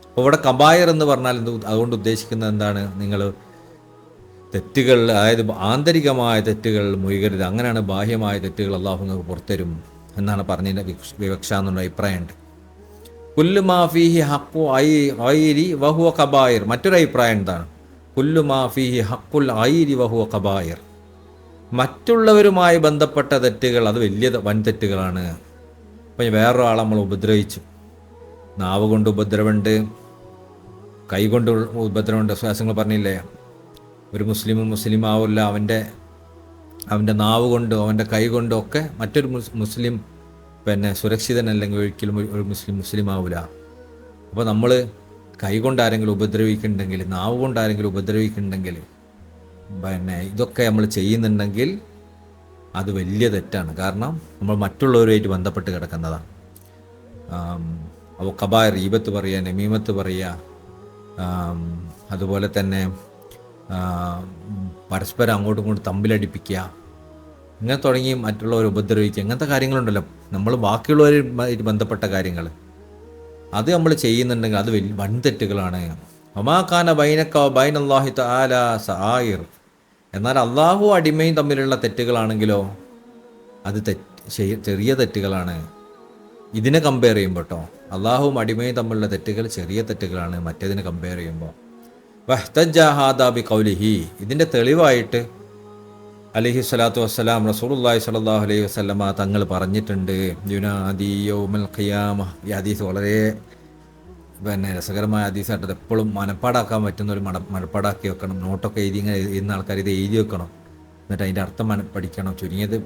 അപ്പോൾ ഇവിടെ കബായർ എന്ന് പറഞ്ഞാൽ അതുകൊണ്ട് ഉദ്ദേശിക്കുന്നത് എന്താണ്? നിങ്ങൾ തെറ്റുകൾ, അതായത് ആന്തരികമായ തെറ്റുകൾ മുഴുകരുത്. അങ്ങനെയാണ് ബാഹ്യമായ തെറ്റുകൾ അള്ളാഹു നിങ്ങൾക്ക് പുറത്തരും എന്നാണ് പറഞ്ഞതിൻ്റെ വിവക്ഷ എന്നുള്ള അഭിപ്രായമുണ്ട്. കുല്ലു മാഫീഹി ഹക്കു ഐരി വഹുവ കബായിർ. മറ്റൊരു അഭിപ്രായം എന്താണ്? കുല്ലു മാഫീഹി ഹക്കുൽ ഐരി വഹുവ കബായിർ. മറ്റുള്ളവരുമായി ബന്ധപ്പെട്ട തെറ്റുകൾ അത് വലിയ വൻ തെറ്റുകളാണ്. അപ്പം വേറൊരാളെ നമ്മൾ ഉപദ്രവിച്ചു, നാവ് കൊണ്ട് ഉപദ്രവമുണ്ട്, കൈ കൊണ്ട് ഉപദ്രവമുണ്ട്. വിശ്വാസങ്ങൾ പറഞ്ഞില്ലേ, ഒരു മുസ്ലിം ആവില്ല അവൻ്റെ നാവ് കൊണ്ടോ അവൻ്റെ കൈ കൊണ്ടോ ഒക്കെ മറ്റൊരു മുസ്ലിം സുരക്ഷിതനല്ലെങ്കിൽ ഒരിക്കലും ഒരു മുസ്ലിം ആവില്ല. അപ്പോൾ നമ്മൾ കൈ കൊണ്ട് ആരെങ്കിലും ഉപദ്രവിക്കുന്നുണ്ടെങ്കിൽ, നാവ് കൊണ്ട് ആരെങ്കിലും ഉപദ്രവിക്കുന്നുണ്ടെങ്കിൽ, ഇതൊക്കെ നമ്മൾ ചെയ്യുന്നുണ്ടെങ്കിൽ അത് വലിയ തെറ്റാണ്. കാരണം നമ്മൾ മറ്റുള്ളവരുമായിട്ട് ബന്ധപ്പെട്ട് കിടക്കുന്നതാണ്. അപ്പോൾ കബായർ, ഈബത്ത് പറയുക, നമീമത്ത് പറയുക, അതുപോലെ തന്നെ പരസ്പരം അങ്ങോട്ടും ഇങ്ങോട്ടും തമ്മിലടിപ്പിക്കുക, ഇങ്ങനെ തുടങ്ങി മറ്റുള്ളവരെ ഉപദ്രവിക്കുക, ഇങ്ങനത്തെ കാര്യങ്ങളുണ്ടല്ലോ. നമ്മൾ ബാക്കിയുള്ളവരുമായിട്ട് ബന്ധപ്പെട്ട കാര്യങ്ങൾ അത് നമ്മൾ ചെയ്യുന്നുണ്ടെങ്കിൽ അത് വൻ തെറ്റുകളാണ്. ഒമാഖാന ബൈനക്ക ബൈൻ അല്ലാഹി തആല സആയിർ. എന്നാൽ അള്ളാഹു അടിമയും തമ്മിലുള്ള തെറ്റുകളാണെങ്കിലോ അത് ചെറിയ തെറ്റുകളാണ്. ഇതിനെ കമ്പയർ ചെയ്യുമ്പോൾ കേട്ടോ, അള്ളാഹുവും അടിമയും തമ്മിലുള്ള തെറ്റുകൾ ചെറിയ തെറ്റുകളാണ് മറ്റേതിനെ കമ്പയർ ചെയ്യുമ്പോൾ. വഹ്തജ്ജ ഹാദാ ബി ഖൗലിഹി. ഇതിൻ്റെ തെളിവായിട്ട് അലൈഹി സ്വലാത്തു വസ്സലാം റസൂലുള്ളാഹി സ്വല്ലല്ലാഹു അലൈഹി വസല്ലമ തങ്ങൾ പറഞ്ഞിട്ടുണ്ട്, യുനാദി യൗമൽ ഖിയാമ. ഈ ഹദീസ് വളരെ രസകരമായ ഹദീസായിട്ട്, എപ്പോഴും മനപ്പാടാക്കാൻ പറ്റുന്ന ഒരു മനപ്പാടാക്കി വെക്കണം. നോട്ടൊക്കെ എഴുതുന്ന ആൾക്കാർ ഇത് എഴുതി വെക്കണം, എന്നിട്ട് അതിൻ്റെ അർത്ഥം പഠിക്കണം. ചുരുങ്ങിയത്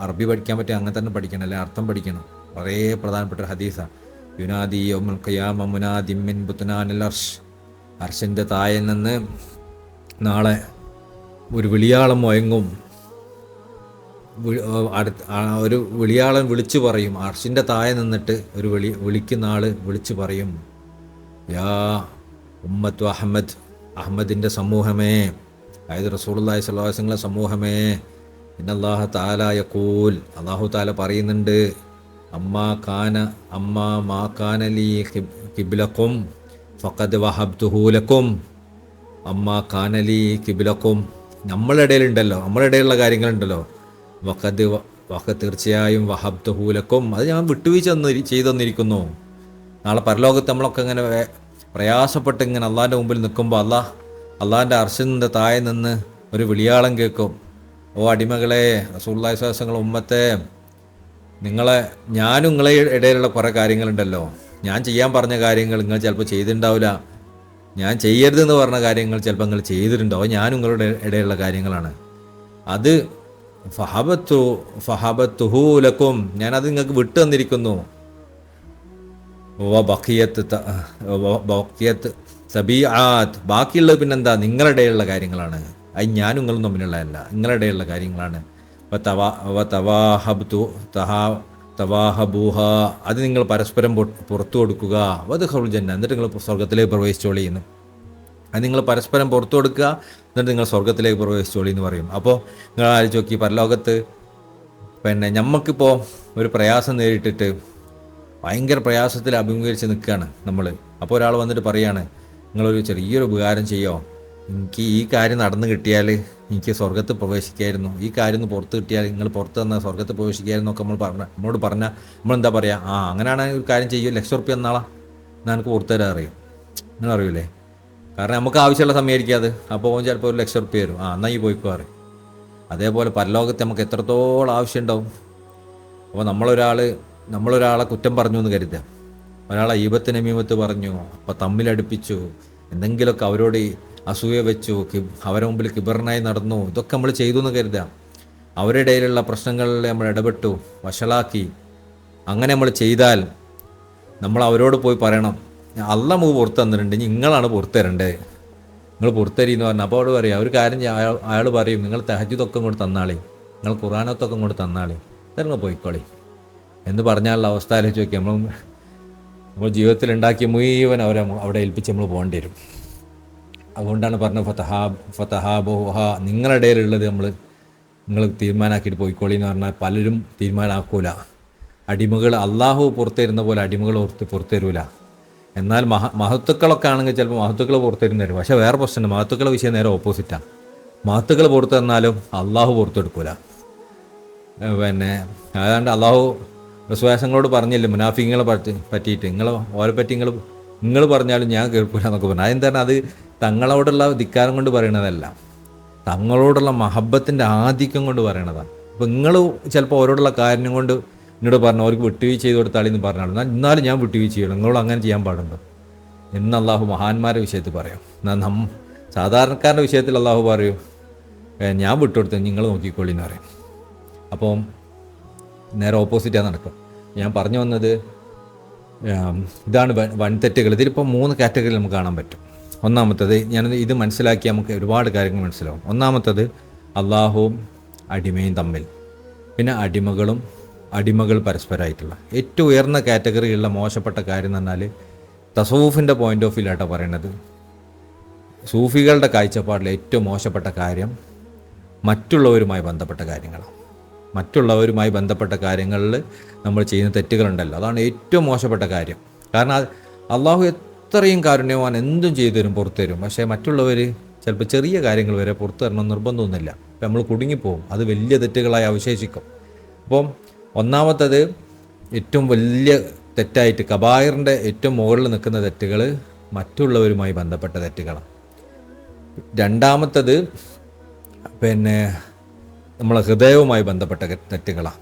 അറബി പഠിക്കാൻ പറ്റുക അങ്ങനെ തന്നെ പഠിക്കണം, അല്ലെങ്കിൽ അർത്ഥം പഠിക്കണം. വളരെ പ്രധാനപ്പെട്ട ഒരു ഹദീസാണ്. യുനാദി യൗമൽ ഖിയാമ മുനാദിൻ മിൻ ബുത്നാനിൽ അർശ്. അർശിൻ്റെ താഴെ നിന്ന് നാളെ ഒരു വിളിയാളം മുഴങ്ങും. ഒരു വിളിയാളൻ വിളിച്ചു പറയും, അർശിൻ്റെ താഴെ നിന്നിട്ട് ഒരു വിളിക്കുന്ന ആൾ വിളിച്ചു പറയും, യാ ഉമ്മത്തു അഹമ്മദ്, അഹമ്മദിൻ്റെ സമൂഹമേ, അതായത് റസൂലുള്ളാഹി സ്വല്ലല്ലാഹു അലൈഹി വസല്ലം സമൂഹമേ, ഇന്നല്ലാഹ തആല യഖൂൽ, അല്ലാഹു തആല പറയുന്നുണ്ട്, അമ്മാ മാ കാന ലീ ഖിബ്ലക്കും ഫഖദ് വഹബ്തുഹു ലക്കും. അമ്മാ കാന ലീ ഖിബ്ലക്കും, നമ്മളുടെ ഇടയിലുണ്ടല്ലോ, നമ്മളുടെ ഇടയിലുള്ള കാര്യങ്ങളുണ്ടല്ലോ, തീർച്ചയായും വഹബ്തുഹു ലക്കും, അത് ഞാൻ വിട്ടുവീഴ്ച ചെയ്തു തന്നിരിക്കുന്നു. നാളെ പരലോകത്ത് നമ്മളൊക്കെ ഇങ്ങനെ പ്രയാസപ്പെട്ട് ഇങ്ങനെ അള്ളാഹിൻ്റെ മുമ്പിൽ നിൽക്കുമ്പോൾ അള്ളാഹിൻ്റെ അർശിൻ്റെ താഴെ നിന്ന് ഒരു വിളിയാളം കേൾക്കും, ഓ അടിമകളെ, റസൂലുള്ളാഹി സ്വല്ലല്ലാഹു അലൈഹി വസല്ലം ഉമ്മത്തെ, ഞാനും നിങ്ങളെ ഇടയിലുള്ള കുറേ കാര്യങ്ങളുണ്ടല്ലോ, ഞാൻ ചെയ്യാൻ പറഞ്ഞ കാര്യങ്ങൾ നിങ്ങൾ ചിലപ്പോൾ ചെയ്തിട്ടുണ്ടാവില്ല, ഞാൻ ചെയ്യരുതെന്ന് പറഞ്ഞ കാര്യങ്ങൾ ചിലപ്പോൾ നിങ്ങൾ ചെയ്തിട്ടുണ്ടാവും, ഞാനും നിങ്ങളുടെ ഇടയിലുള്ള കാര്യങ്ങളാണ്. അത് ഫഹബത്തുഹു ലക്കും, ഞാനത് നിങ്ങൾക്ക് വിട്ടു തന്നിരിക്കുന്നു. ബാക്കിയുള്ളത് പിന്നെന്താ, നിങ്ങളുടെ ഇടയിലുള്ള കാര്യങ്ങളാണ്, അത് ഞാനും നിങ്ങളും തമ്മിലുള്ളതല്ല, നിങ്ങളുടെ ഇടയിലുള്ള കാര്യങ്ങളാണ്. തവാഹബൂഹ, അത് നിങ്ങൾ പരസ്പരം പുറത്തു കൊടുക്കുക. വദ്ഖുലുൽ ജന്ന, എന്നിട്ട് നിങ്ങൾ സ്വർഗത്തിലേക്ക് പ്രവേശിച്ചോളി എന്ന്. അത് നിങ്ങൾ പരസ്പരം പുറത്തു കൊടുക്കുക, എന്നിട്ട് നിങ്ങൾ സ്വർഗത്തിലേക്ക് പ്രവേശിച്ചോളി എന്ന് പറയും. അപ്പോൾ നിങ്ങൾ ആലോചിച്ച് നോക്കി, പരലോകത്ത് ഞമ്മക്കിപ്പോൾ ഒരു പ്രയാസം നേരിട്ടിട്ട് ഭയങ്കര പ്രയാസത്തിൽ അഭിമുഖീകരിച്ച് നിൽക്കുകയാണ് നമ്മൾ. അപ്പോൾ ഒരാൾ വന്നിട്ട് പറയാണ്, നിങ്ങളൊരു ചെറിയൊരു ഉപകാരം ചെയ്യോ, എനിക്ക് ഈ കാര്യം നടന്നു കിട്ടിയാൽ എനിക്ക് സ്വർഗത്ത് പ്രവേശിക്കായിരുന്നു, ഈ കാര്യം ഒന്ന് പുറത്ത് കിട്ടിയാൽ നിങ്ങൾ പുറത്ത് തന്നാൽ സ്വർഗത്ത് പ്രവേശിക്കായിരുന്നു ഒക്കെ നമ്മളോട് പറഞ്ഞാൽ നമ്മളെന്താ പറയുക, അങ്ങനെയാണ് ഒരു കാര്യം ചെയ്യും, ₹1,00,000 എന്നാളാ എന്നാൽ എനിക്ക് പുറത്തു തരാൻ അറിയും. നിങ്ങൾ അറിയില്ലേ? കാരണം നമുക്ക് ആവശ്യമുള്ള സമയമായിരിക്കും അത്. അപ്പോൾ ചിലപ്പോൾ ₹1,00,000 വരും, എന്നാൽ ഈ പോയിക്കോ അറിയും. അതേപോലെ പരലോകത്ത് നമുക്ക് എത്രത്തോളം ആവശ്യമുണ്ടാവും. അപ്പോൾ നമ്മളൊരാളെ കുറ്റം പറഞ്ഞു എന്ന് കരുതുക, ഒരാളെ ഈബത്ത് നമീമത്ത് പറഞ്ഞു, അപ്പോൾ തമ്മിലടുപ്പിച്ചു, എന്തെങ്കിലുമൊക്കെ അവരോട് അസൂയ വെച്ചു, അവരെ മുമ്പിൽ കിബറിനായി നടന്നു, ഇതൊക്കെ നമ്മൾ ചെയ്തു എന്ന് കരുതാം. അവരുടെ ഇടയിലുള്ള പ്രശ്നങ്ങളിൽ നമ്മൾ ഇടപെട്ടു, വഷളാക്കി. അങ്ങനെ നമ്മൾ ചെയ്താൽ നമ്മൾ അവരോട് പോയി പറയണം, അല്ല മൂവ് പുറത്ത് തന്നിട്ടുണ്ട്, നിങ്ങളാണ് പുറത്ത് തരേണ്ടത്, നിങ്ങൾ പുറത്തരി എന്ന് പറഞ്ഞാൽ. അപ്പോൾ അവിടെ പറയും, ഒരു കാര്യം അയാൾ പറയും, നിങ്ങൾ തഹജ്ജുദൊക്കെ ഇങ്ങോട്ട് തന്നാളി, നിങ്ങൾ ഖുർആനത്തൊക്കെ ഇങ്ങോട്ട് തന്നാളി, ഇതങ്ങ് പോയിക്കോളി എന്ന് പറഞ്ഞാലുള്ള അവസ്ഥ ആലോചിച്ച് നോക്കി. നമ്മൾ ജീവിതത്തിൽ ഉണ്ടാക്കിയ മുഴുവൻ അവിടെ ഏൽപ്പിച്ച് നമ്മൾ പോകേണ്ടി വരും. അതുകൊണ്ടാണ് പറഞ്ഞത് ഫതഹാബുഹ, നിങ്ങളുടെ ഇടയിലുള്ളത് നിങ്ങൾ തീരുമാനമാക്കിയിട്ട് പോയിക്കോളി എന്ന് പറഞ്ഞാൽ പലരും തീരുമാനമാക്കൂല. അടിമകൾ അള്ളാഹു പുറത്തുതരുന്ന പോലെ അടിമകൾ പുറത്തുതരൂല. എന്നാൽ മഹത്തുക്കളൊക്കെ ആണെങ്കിൽ ചിലപ്പോൾ മഹത്തുക്കൾ പുറത്തുതരുന്ന തരും. പക്ഷേ വേറെ പ്രശ്നമുണ്ട്, മഹത്തുക്കളെ വിഷയം നേരെ ഓപ്പോസിറ്റാണ്. മഹത്തുക്കൾ പുറത്തു തന്നാലും അള്ളാഹു പുറത്തെടുക്കൂല. അതാണ്ട് അള്ളാഹു വിശ്വാസങ്ങളോട് പറഞ്ഞില്ലേ മുനാഫിങ്ങളെ പറ്റിയിട്ട്, ഓരെ പറ്റി നിങ്ങൾ പറഞ്ഞാലും ഞാൻ കേൾക്കൂല എന്നൊക്കെ പറഞ്ഞു. അതെന്താണ്? അത് തങ്ങളോടുള്ള ധിക്കാരം കൊണ്ട് പറയണതല്ല, തങ്ങളോടുള്ള മഹബത്തിൻ്റെ ആധിക്യം കൊണ്ട് പറയണതാണ്. അപ്പോൾ നിങ്ങൾ ചിലപ്പോൾ ഓരോടുള്ള കാര്യം കൊണ്ട് എന്നോട് പറഞ്ഞു അവർക്ക് വിട്ടുവീഴ്ച ചെയ്ത് കൊടുത്താളെന്ന് പറഞ്ഞാൽ എന്നാലും ഞാൻ വിട്ടുവീഴ്ച ചെയ്യണം, നിങ്ങളോട് അങ്ങനെ ചെയ്യാൻ പാടുണ്ടോ എന്ന് അള്ളാഹു മഹാന്മാരുടെ വിഷയത്തിൽ പറയും. എന്നാൽ സാധാരണക്കാരൻ്റെ വിഷയത്തിൽ അള്ളാഹു പറയും, ഞാൻ വിട്ടുകൊടുത്ത് നിങ്ങൾ നോക്കിക്കോളി എന്ന് പറയും. അപ്പോൾ നേരെ ഓപ്പോസിറ്റാണ് നടക്കും. ഞാൻ പറഞ്ഞു വന്നത് ഇതാണ് വൻതെറ്റുകൾ. ഇതിലിപ്പോൾ 3 കാറ്റഗറിയിൽ നമുക്ക് കാണാൻ പറ്റും. ഒന്നാമത്തത്, ഇത് മനസ്സിലാക്കി നമുക്ക് ഒരുപാട് കാര്യങ്ങൾ മനസ്സിലാവും. ഒന്നാമത്തത് അള്ളാഹുവും അടിമയും തമ്മിൽ, പിന്നെ അടിമകൾ പരസ്പരമായിട്ടുള്ള ഏറ്റവും ഉയർന്ന കാറ്റഗറിയുള്ള മോശപ്പെട്ട കാര്യം എന്ന് പറഞ്ഞാൽ തസവൂഫിൻ്റെ പോയിൻ്റ് ഓഫ് വ്യൂ ആയിട്ടോ പറയണത്. സൂഫികളുടെ കാഴ്ചപ്പാടിൽ ഏറ്റവും മോശപ്പെട്ട കാര്യം മറ്റുള്ളവരുമായി ബന്ധപ്പെട്ട കാര്യങ്ങളാണ്. മറ്റുള്ളവരുമായി ബന്ധപ്പെട്ട കാര്യങ്ങളിൽ നമ്മൾ ചെയ്യുന്ന തെറ്റുകളുണ്ടല്ലോ, അതാണ് ഏറ്റവും മോശപ്പെട്ട കാര്യം. കാരണം അള്ളാഹു എത്രയും കാരുണ്യവാൻ, എന്തും ചെയ്തു തരും, പുറത്തു തരും. പക്ഷേ മറ്റുള്ളവർ ചിലപ്പോൾ ചെറിയ കാര്യങ്ങൾ വരെ പുറത്തു തരണമെന്ന് നിർബന്ധമൊന്നുമില്ല. അപ്പം നമ്മൾ കുടുങ്ങിപ്പോവും, അത് വലിയ തെറ്റുകളായി അവശേഷിക്കും. അപ്പം ഒന്നാമത്തത് ഏറ്റവും വലിയ തെറ്റായിട്ട് കബായിറിൻ്റെ ഏറ്റവും മുകളിൽ നിൽക്കുന്ന തെറ്റുകൾ മറ്റുള്ളവരുമായി ബന്ധപ്പെട്ട തെറ്റുകളാണ്. രണ്ടാമത്തത് നമ്മളെ ഹൃദയവുമായി ബന്ധപ്പെട്ട തെറ്റുകളാണ്.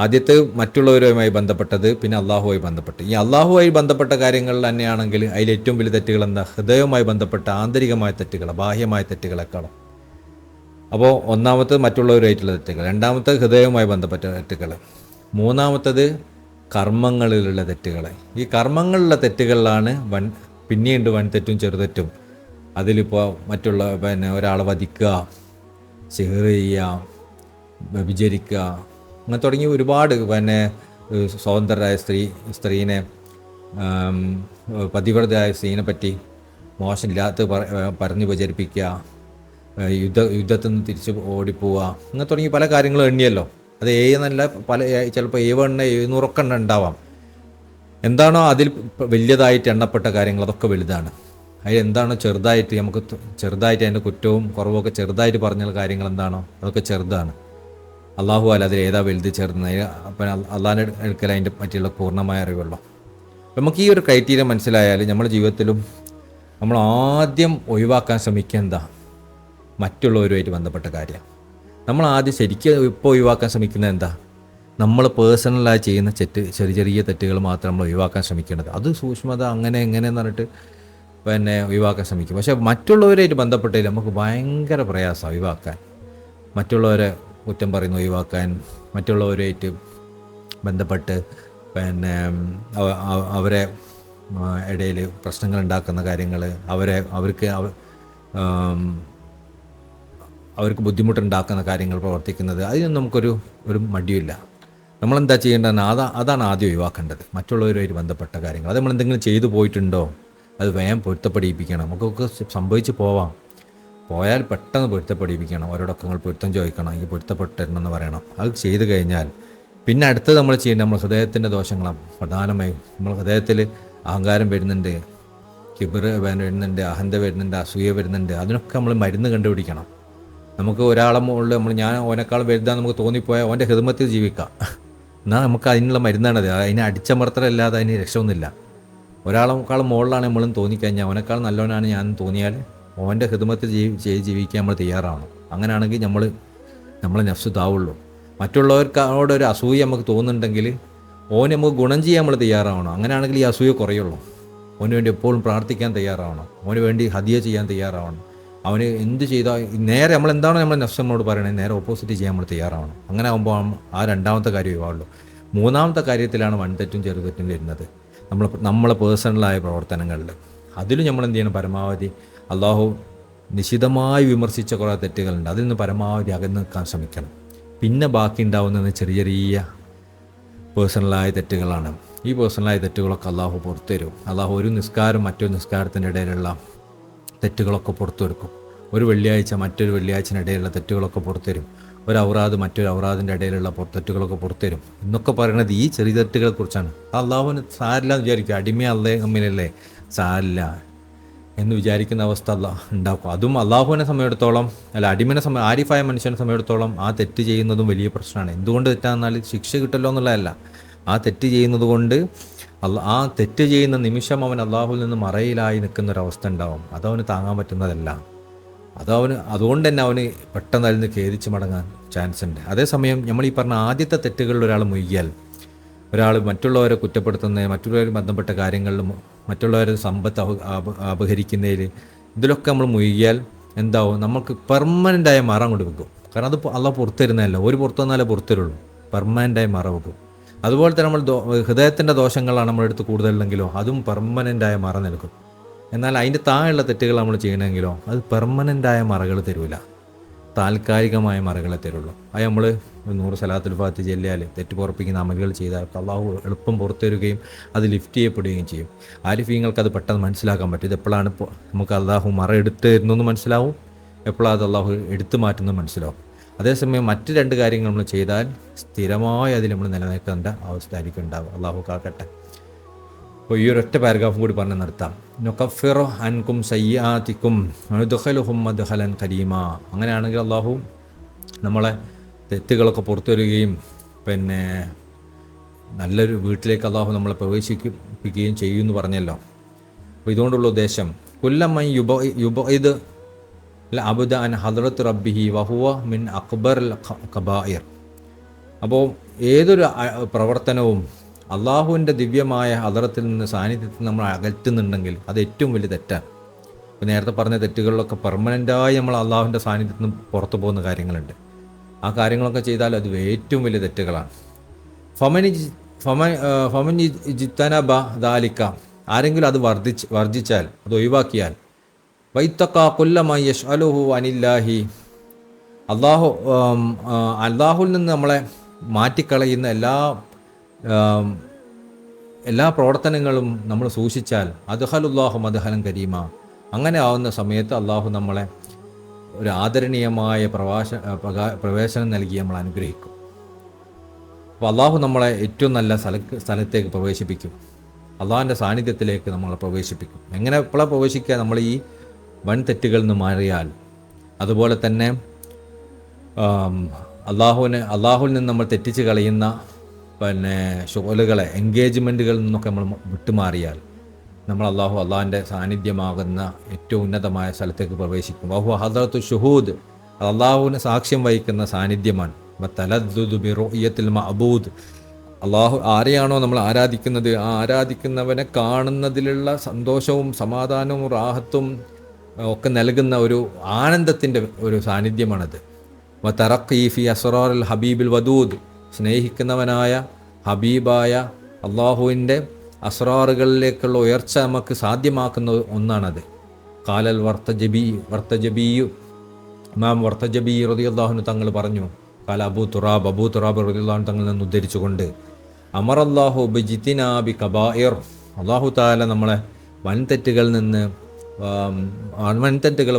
ആദ്യത്തെ മറ്റുള്ളവരുമായി ബന്ധപ്പെട്ടത്, പിന്നെ അള്ളാഹുമായി ബന്ധപ്പെട്ട്. ഈ അള്ളാഹുമായി ബന്ധപ്പെട്ട കാര്യങ്ങളിൽ തന്നെയാണെങ്കിൽ അതിൽ ഏറ്റവും വലിയ തെറ്റുകൾ എന്താ? ഹൃദയവുമായി ബന്ധപ്പെട്ട ആന്തരികമായ തെറ്റുകൾ, ബാഹ്യമായ തെറ്റുകളെക്കാളും. അപ്പോൾ ഒന്നാമത്തത് മറ്റുള്ളവരുമായിട്ടുള്ള തെറ്റുകൾ, രണ്ടാമത്തത് ഹൃദയവുമായി ബന്ധപ്പെട്ട തെറ്റുകൾ, മൂന്നാമത്തത് കർമ്മങ്ങളിലുള്ള തെറ്റുകൾ. ഈ കർമ്മങ്ങളിലുള്ള തെറ്റുകളിലാണ് പിന്നെയുണ്ട് വൻ തെറ്റും ചെറുതെറ്റും. അതിലിപ്പോൾ മറ്റുള്ള ഒരാളെ വധിക്കുക, സിഹർ ചെയ്യുക, വ്യഭിചരിക്കുക, അങ്ങനെ തുടങ്ങി ഒരുപാട് സ്വതന്ത്രരായ സ്ത്രീനെ പതിവ്രതയായ സ്ത്രീനെ പറ്റി മോശമില്ലാത്ത പറഞ്ഞ് പ്രചരിപ്പിക്കുക, യുദ്ധത്തിൽ നിന്ന് തിരിച്ച് ഓടിപ്പോവുക, അങ്ങനെ തുടങ്ങി പല കാര്യങ്ങളും എണ്ണിയല്ലോ. അത് എന്നല്ല, ചിലപ്പോൾ 700 ഉണ്ടാവാം. എന്താണോ അതിൽ വലിയതായിട്ട് എണ്ണപ്പെട്ട കാര്യങ്ങൾ അതൊക്കെ വലുതാണ്. അതിൽ എന്താണോ ചെറുതായിട്ട് അതിൻ്റെ കുറ്റവും കുറവൊക്കെ ചെറുതായിട്ട് പറഞ്ഞ കാര്യങ്ങൾ എന്താണോ അതൊക്കെ ചെറുതാണ്. അള്ളാഹു അല്ല അതിൽ ഏതാ വലുത് ചെറുത്, അപ്പം അള്ളാഹിൻ്റെ അടുക്കൽ അതിൻ്റെ പറ്റിയുള്ള പൂർണ്ണമായ അറിവുള്ളൂ. നമുക്ക് ഈ ഒരു ക്രൈറ്റീരിയ മനസ്സിലായാൽ നമ്മുടെ ജീവിതത്തിലും നമ്മൾ ആദ്യം ഒഴിവാക്കാൻ ശ്രമിക്കുക എന്താ? മറ്റുള്ളവരുമായിട്ട് ബന്ധപ്പെട്ട കാര്യം. നമ്മൾ ആദ്യം ശരിക്കും ഇപ്പോൾ ഒഴിവാക്കാൻ ശ്രമിക്കുന്നത് എന്താ? നമ്മൾ പേഴ്സണലായി ചെയ്യുന്ന ചെറിയ തെറ്റുകൾ മാത്രം നമ്മൾ ഒഴിവാക്കാൻ ശ്രമിക്കേണ്ടത്. അത് സൂക്ഷ്മത അങ്ങനെ എങ്ങനെയെന്ന് പറഞ്ഞിട്ട് ഒഴിവാക്കാൻ ശ്രമിക്കും. പക്ഷേ മറ്റുള്ളവരായിട്ട് ബന്ധപ്പെട്ടതിൽ നമുക്ക് ഭയങ്കര പ്രയാസം ഒഴിവാക്കാൻ. മറ്റുള്ളവരെ കുറ്റം പറയുന്ന ഒഴിവാക്കാൻ, മറ്റുള്ളവരുമായിട്ട് ബന്ധപ്പെട്ട് അവരെ ഇടയിൽ പ്രശ്നങ്ങൾ ഉണ്ടാക്കുന്ന കാര്യങ്ങൾ, അവർക്ക് ബുദ്ധിമുട്ടുണ്ടാക്കുന്ന കാര്യങ്ങൾ പ്രവർത്തിക്കുന്നത്, അതിനൊന്നും നമുക്കൊരു മടിയില്ല. നമ്മളെന്താ ചെയ്യേണ്ടതെന്ന് അതാണ് ആദ്യം ഒഴിവാക്കേണ്ടത്. മറ്റുള്ളവരുമായിട്ട് ബന്ധപ്പെട്ട കാര്യങ്ങൾ അത് നമ്മളെന്തെങ്കിലും ചെയ്തു പോയിട്ടുണ്ടോ അത് വേഗം പൊരുത്തപ്പെടിപ്പിക്കണം. നമുക്കൊക്കെ സംഭവിച്ച് പോയാൽ പെട്ടെന്ന് പൊരുത്തപ്പെടിപ്പിക്കണം. ഓരോടൊക്കെ നിങ്ങൾ പൊരുത്തം ചോദിക്കണം, ഈ പൊരുത്തപ്പെട്ടിരുന്നെന്ന് പറയണം. അത് ചെയ്തു കഴിഞ്ഞാൽ പിന്നെ അടുത്തത് നമ്മൾ ചെയ്യേണ്ടത് നമ്മൾ ഹൃദയത്തിൻ്റെ ദോഷങ്ങളാണ്. പ്രധാനമായും നമ്മൾ ഹൃദയത്തിൽ അഹങ്കാരം വരുന്നുണ്ട്, കിബിർ വരുന്നുണ്ട്, അഹന്ത വരുന്നുണ്ട്, അസൂയ വരുന്നുണ്ട്. അതിനൊക്കെ നമ്മൾ മരുന്ന് കണ്ടുപിടിക്കണം. നമുക്ക് ഒരാളെ മുകളിൽ ഞാൻ ഓനേക്കാൾ വലുതാന്ന് നമുക്ക് തോന്നിപ്പോയാൽ ഓൻ്റെ ഹിദ്മത്തിൽ ജീവിക്കാം. എന്നാൽ നമുക്ക് അതിനുള്ള മരുന്നാണത്. അതിനെ അടിച്ചമർത്തലല്ലാതെ അതിന് രക്ഷമൊന്നുമില്ല. ഒരാളെക്കാൾ മുകളിലാണ് നമ്മളും തോന്നിക്കഴിഞ്ഞാൽ, ഓനേക്കാൾ നല്ലവനാണ് ഞാൻ തോന്നിയാൽ ഓൻ്റെ ഹിദ്മത്തിൽ ജീവിക്കാൻ നമ്മൾ തയ്യാറാവണം. അങ്ങനെയാണെങ്കിൽ നമ്മളെ നഫ്സ് താവുള്ളൂ. മറ്റുള്ളവർക്കോടൊരു അസൂയ നമുക്ക് തോന്നുന്നുണ്ടെങ്കിൽ ഓന് നമുക്ക് ഗുണം ചെയ്യാൻ നമ്മൾ തയ്യാറാവണം. അങ്ങനെയാണെങ്കിൽ ഈ അസൂയ കുറയുള്ളൂ. ഓന് വേണ്ടി എപ്പോഴും പ്രാർത്ഥിക്കാൻ തയ്യാറാവണം. ഓന് വേണ്ടി ഹദിയ ചെയ്യാൻ തയ്യാറാവണം. അവന് എന്ത് ചെയ്താൽ നേരെ നമ്മളെന്താണോ നമ്മുടെ നഫ്സ് നമ്മളോട് പറയണത് നേരെ ഓപ്പോസിറ്റ് ചെയ്യാൻ നമ്മൾ തയ്യാറാവണം. അങ്ങനെ ആകുമ്പോൾ ആ രണ്ടാമത്തെ കാര്യമേ ആവുള്ളൂ. മൂന്നാമത്തെ കാര്യത്തിലാണ് വൻതെറ്റും ചെറുതെറ്റും വരുന്നത്. നമ്മളെ പേഴ്സണലായ പ്രവർത്തനങ്ങളിൽ അതിലും നമ്മൾ എന്ത് ചെയ്യണം? പരമാവധി അള്ളാഹു നിശിതമായി വിമർശിച്ച കുറേ തെറ്റുകളുണ്ട്, അതിൽ നിന്ന് പരമാവധി അകന്ന് നിൽക്കാൻ ശ്രമിക്കണം. പിന്നെ ബാക്കി ഉണ്ടാവുന്നത് ചെറിയ ചെറിയ പേഴ്സണലായ തെറ്റുകളാണ്. ഈ പേഴ്സണലായ തെറ്റുകളൊക്കെ അള്ളാഹു പുറത്തു തരും. അള്ളാഹു ഒരു നിസ്കാരം മറ്റൊരു നിസ്കാരത്തിൻ്റെ ഇടയിലുള്ള തെറ്റുകളൊക്കെ പുറത്തു കൊടുക്കും. ഒരു വെള്ളിയാഴ്ച മറ്റൊരു വെള്ളിയാഴ്ചയുടെ ഇടയിലുള്ള തെറ്റുകളൊക്കെ പുറത്തു തരും. ഒരു ഔറാദ് മറ്റൊരു ഔറാദിൻ്റെ ഇടയിലുള്ള തെറ്റുകളൊക്കെ പുറത്തു തരും. എന്നൊക്കെ പറയുന്നത് ഈ ചെറിയ തെറ്റുകളെ കുറിച്ചാണ്. അള്ളാഹുവിന് സാരില്ല എന്ന് വിചാരിക്കും. അടിമ അള്ളാഹ് തമ്മിലല്ലേ, സാരില്ല എന്ന് വിചാരിക്കുന്ന അവസ്ഥ അള്ളാഹ് ഉണ്ടാക്കും. അതും അള്ളാഹുവിനെ സമയമെടുത്തോളം, അല്ല അടിമനെ ആരിഫായ മനുഷ്യനെ സമയമെടുത്തോളം ആ തെറ്റ് ചെയ്യുന്നതും വലിയ പ്രശ്നമാണ്. എന്തുകൊണ്ട് തെറ്റാന്നാൽ ശിക്ഷ കിട്ടല്ലോ എന്നുള്ളതല്ല, ആ തെറ്റ് ചെയ്യുന്നത് കൊണ്ട് ആ തെറ്റ് ചെയ്യുന്ന നിമിഷം അവൻ അള്ളാഹുവിൽ നിന്ന് മറയിലായി നിൽക്കുന്നൊരവസ്ഥ ഉണ്ടാവും. അതവന് താങ്ങാൻ പറ്റുന്നതല്ല. അതുകൊണ്ട് തന്നെ അവന് പെട്ടെന്ന് അതിൽ നിന്ന് ഖേദിച്ച് മടങ്ങാൻ ചാൻസ് ഉണ്ട്. അതേസമയം നമ്മൾ ഈ പറഞ്ഞ ആദ്യത്തെ തെറ്റുകളിൽ ഒരാൾ മുഴുകിയാൽ, ഒരാൾ മറ്റുള്ളവരെ കുറ്റപ്പെടുത്തുന്ന, മറ്റുള്ളവർ ബന്ധപ്പെട്ട കാര്യങ്ങളിലും മറ്റുള്ളവരെ സമ്പത്ത് അപഹരിക്കുന്നതിൽ ഇതിലൊക്കെ നമ്മൾ മുഴുകിയാൽ എന്താവും? നമുക്ക് പെർമനൻ്റായ മറ കൊണ്ട് വെക്കും. കാരണം അത് അള്ളാഹ് പുറത്തരുന്നതല്ല, ഒരു പുറത്തു വന്നാലേ പുറത്തരുള്ളൂ. പെർമനൻ്റായ മറ വെക്കും. അതുപോലെ തന്നെ നമ്മൾ ഹൃദയത്തിൻ്റെ ദോഷങ്ങളാണ് നമ്മളെടുത്ത് കൂടുതലുണ്ടെങ്കിലോ അതും പെർമനൻ്റായ മറ നൽകും. എന്നാൽ അതിൻ്റെ താഴെയുള്ള തെറ്റുകൾ നമ്മൾ ചെയ്യണമെങ്കിലോ അത് പെർമനൻ്റായ മറകൾ തരൂല, താൽക്കാലികമായ മറകളെ തരുള്ളൂ. അത് നമ്മൾ 100 സലാത്തുൽ ഫാത്തിഹ ചൊല്ലിയാൽ, തെറ്റ് പുറപ്പിക്കുന്ന അമലുകൾ ചെയ്താൽ അള്ളാഹു എളുപ്പം പുറത്തു തരുകയും അത് ലിഫ്റ്റ് ചെയ്യപ്പെടുകയും ചെയ്യും. ആരിഫീങ്ങൾക്ക് അത് പെട്ടെന്ന് മനസ്സിലാക്കാൻ പറ്റും. ഇത് എപ്പോഴാണ് നമുക്ക് അള്ളാഹു മറ എടുത്ത് തരുന്നതെന്ന് മനസ്സിലാവും, എപ്പോഴാണ് അത് അള്ളാഹു എടുത്തു മാറ്റുന്നത് മനസ്സിലാവും. അതേസമയം മറ്റ് 2 കാര്യങ്ങൾ നമ്മൾ ചെയ്താൽ സ്ഥിരമായി അതിൽ നമ്മൾ നിലനിൽക്കേണ്ട അവസ്ഥ ആയിരിക്കും ഉണ്ടാവുക. അള്ളാഹു കാക്കട്ടെ. അപ്പോൾ ഈ ഒരൊറ്റ പാരഗ്രാഫും കൂടി പറഞ്ഞ് നിർത്താം. നുകഫിറു അൻകും സയ്യാതിക്കും വനുദ്ഖിലുഹും മദ്ഖലൻ കരീമ. അങ്ങനെയാണെങ്കിൽ അള്ളാഹു നമ്മളെ തെറ്റുകളൊക്കെ പുറത്തു വരികയും പിന്നെ നല്ലൊരു വീട്ടിലേക്ക് അള്ളാഹു നമ്മളെ പ്രവേശിപ്പിക്കുകയും ചെയ്യുമെന്ന് പറഞ്ഞല്ലോ. അപ്പോൾ ഇതുകൊണ്ടുള്ള ഉദ്ദേശം കുല്ലമ്മൻ യുബഇദ് അബ്ദ അൻ ഹദ്റത്ത് റബ്ബിഹി വഹുവ മിൻ അക്ബർ കബായിർ. അപ്പോൾ ഏതൊരു പ്രവർത്തനവും അള്ളാഹുവിൻ്റെ ദിവ്യമായ ഹദ്റത്തിൽ നിന്ന്, സാന്നിധ്യത്തിൽ നമ്മൾ അകറ്റുന്നുണ്ടെങ്കിൽ അത് ഏറ്റവും വലിയ തെറ്റാണ്. ഇപ്പോൾ നേരത്തെ പറഞ്ഞ തെറ്റുകളിലൊക്കെ പെർമനൻ്റായി നമ്മൾ അള്ളാഹുവിൻ്റെ സാന്നിധ്യത്തിൽ നിന്ന് പുറത്തു പോകുന്ന കാര്യങ്ങളുണ്ട്. ആ കാര്യങ്ങളൊക്കെ ചെയ്താൽ അത് ഏറ്റവും വലിയ തെറ്റുകളാണ്. ഫമൻ ജിത്തനബ ദാലിക്ക, ആരെങ്കിലും അത് വർജിച്ചാൽ, അത് ഒഴിവാക്കിയാൽ, വൈത്തക്ക കുല്ലമായി യശ്അലുഹു അനില്ലാഹി, അള്ളാഹുവിൽ നിന്ന് നമ്മളെ മാറ്റിക്കളയുന്ന എല്ലാ പ്രവർത്തനങ്ങളും നമ്മൾ സൂക്ഷിച്ചാൽ അദ്ഖലുല്ലാഹു മദ്ഖലൻ കരീമ, അങ്ങനെ ആവുന്ന സമയത്ത് അള്ളാഹു നമ്മളെ ഒരു ആദരണീയമായ പ്രവേശനം നൽകി നമ്മൾ അനുഗ്രഹിക്കും. അപ്പോൾ അള്ളാഹു നമ്മളെ ഏറ്റവും നല്ല സ്ഥലത്തേക്ക് പ്രവേശിപ്പിക്കും, അള്ളാഹുവിൻ്റെ സാന്നിധ്യത്തിലേക്ക് നമ്മളെ പ്രവേശിപ്പിക്കും. എപ്പോഴാണ് പ്രവേശിക്കുക? നമ്മൾ ഈ വൻ തെറ്റുകളിൽ നിന്ന് മാറിയാൽ. അതുപോലെ തന്നെ അള്ളാഹുവിൽ നിന്ന് നമ്മൾ തെറ്റിച്ച് കളയുന്ന ഷുഗലുകളെ, എൻഗേജ്മെൻറ്റുകളിൽ നിന്നൊക്കെ നമ്മൾ വിട്ടുമാറിയാൽ നമ്മൾ അള്ളാഹുവിൻ്റെ സാന്നിധ്യമാകുന്ന ഏറ്റവും ഉന്നതമായ സ്ഥലത്തേക്ക് പ്രവേശിക്കും. വഹുവ ഹദ്റത്തു ഷുഹൂദ്, അള്ളാഹുവിന് സാക്ഷ്യം വഹിക്കുന്ന സാന്നിധ്യമാണ്. വതലദ്ദുദു ബിറുഅയത്തിൽ മഅബൂദ്, ആരെയാണോ നമ്മൾ ആരാധിക്കുന്നത് ആ ആരാധിക്കുന്നവനെ കാണുന്നതിലുള്ള സന്തോഷവും സമാധാനവും റാഹത്തും ഒക്കെ നൽകുന്ന ഒരു ആനന്ദത്തിൻ്റെ ഒരു സാന്നിധ്യമാണത്. വതറഖീ ഫി അസ്റാറിൽ ഹബീബിൽ വദൂദ്, സ്നേഹിക്കുന്നവനായ ഹബീബായ അള്ളാഹുവിൻ്റെ അസ്റാറുകളിലേക്കുള്ള ഉയർച്ച നമുക്ക് സാധ്യമാക്കുന്ന ഒന്നാണത്. ഖാലൽ വർത്തജബിയു, ഇമാം വർത്തജബി റളിയല്ലാഹു അൻഹു തങ്ങൾ പറഞ്ഞു, ഖാല അബൂ തുറാബ് റളിയല്ലാഹു അൻഹു തങ്ങളിൽ നിന്ന് ഉദ്ധരിച്ചുകൊണ്ട്, അമറല്ലാഹു ബിജിതിനാബി കബായിർ, അള്ളാഹു തആല നമ്മളെ വൻതെറ്റുകൾ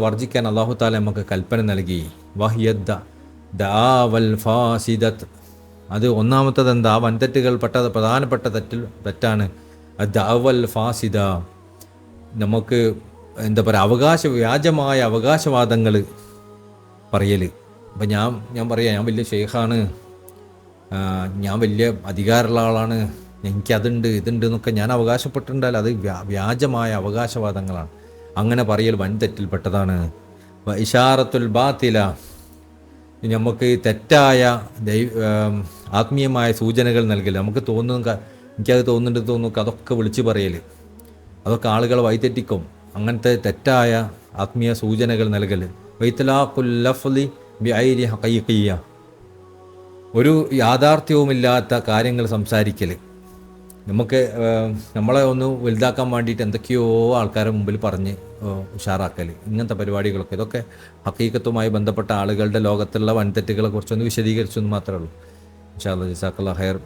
വർജിക്കാൻ അള്ളാഹു തആല നമുക്ക് കൽപ്പന നൽകി. വഹിയദ്ദ ദാവൽ ഫാസിദത്ത്, അത് ഒന്നാമത്തത് എന്താ? വൻതെറ്റുകൾ പ്രധാനപ്പെട്ട തെറ്റാണ് ദഅവൽ ഫാസിദ. നമുക്ക് എന്താ പറയുക, വ്യാജമായ അവകാശവാദങ്ങൾ പറയൽ. അപ്പം ഞാൻ പറയാം, ഞാൻ വലിയ ഷെയ്ഖാണ്, ഞാൻ വലിയ അധികാരമുള്ള ആളാണ്, എനിക്കതുണ്ട് ഇതുണ്ട് എന്നൊക്കെ ഞാൻ അവകാശപ്പെട്ടിട്ടുണ്ടാൽ അത് വ്യാജമായ അവകാശവാദങ്ങളാണ്. അങ്ങനെ പറയൽ വൻതെറ്റിൽപ്പെട്ടതാണ്. ഇഷാറത്തുൽ ബാത്തില, നമുക്ക് തെറ്റായ ആത്മീയമായ സൂചനകൾ നൽകൽ, നമുക്ക് എനിക്കത് തോന്നുന്നുണ്ട് അതൊക്കെ വിളിച്ചു പറയൽ, അതൊക്കെ ആളുകളെ വഴിതെറ്റിക്കും. അങ്ങനത്തെ തെറ്റായ ആത്മീയ സൂചനകൾ നൽകൽ, വൈത്തലാഖുൽ ലഫ്ളി ബിഐരി ഹഖീഖിയ്യ, ഒരു യാഥാർത്ഥ്യവുമില്ലാത്ത കാര്യങ്ങൾ സംസാരിക്കൽ, നമ്മളെ ഒന്ന് വലുതാക്കാൻ വേണ്ടിയിട്ട് എന്തൊക്കെയോ ആൾക്കാരുടെ മുമ്പിൽ പറഞ്ഞ് ഉഷാറാക്കൽ, ഇങ്ങനത്തെ പരിപാടികളൊക്കെ, ഇതൊക്കെ ഹഖീഖത്തുമായി ബന്ധപ്പെട്ട ആളുകളുടെ ലോകത്തുള്ള വൻതെറ്റുകളെ കുറിച്ചൊന്ന് വിശദീകരിച്ചെന്ന് മാത്രമേ ഉള്ളൂ. ഇൻഷാ അല്ലാഹ്. ജസാക്കല്ലാഹു ഖൈർ.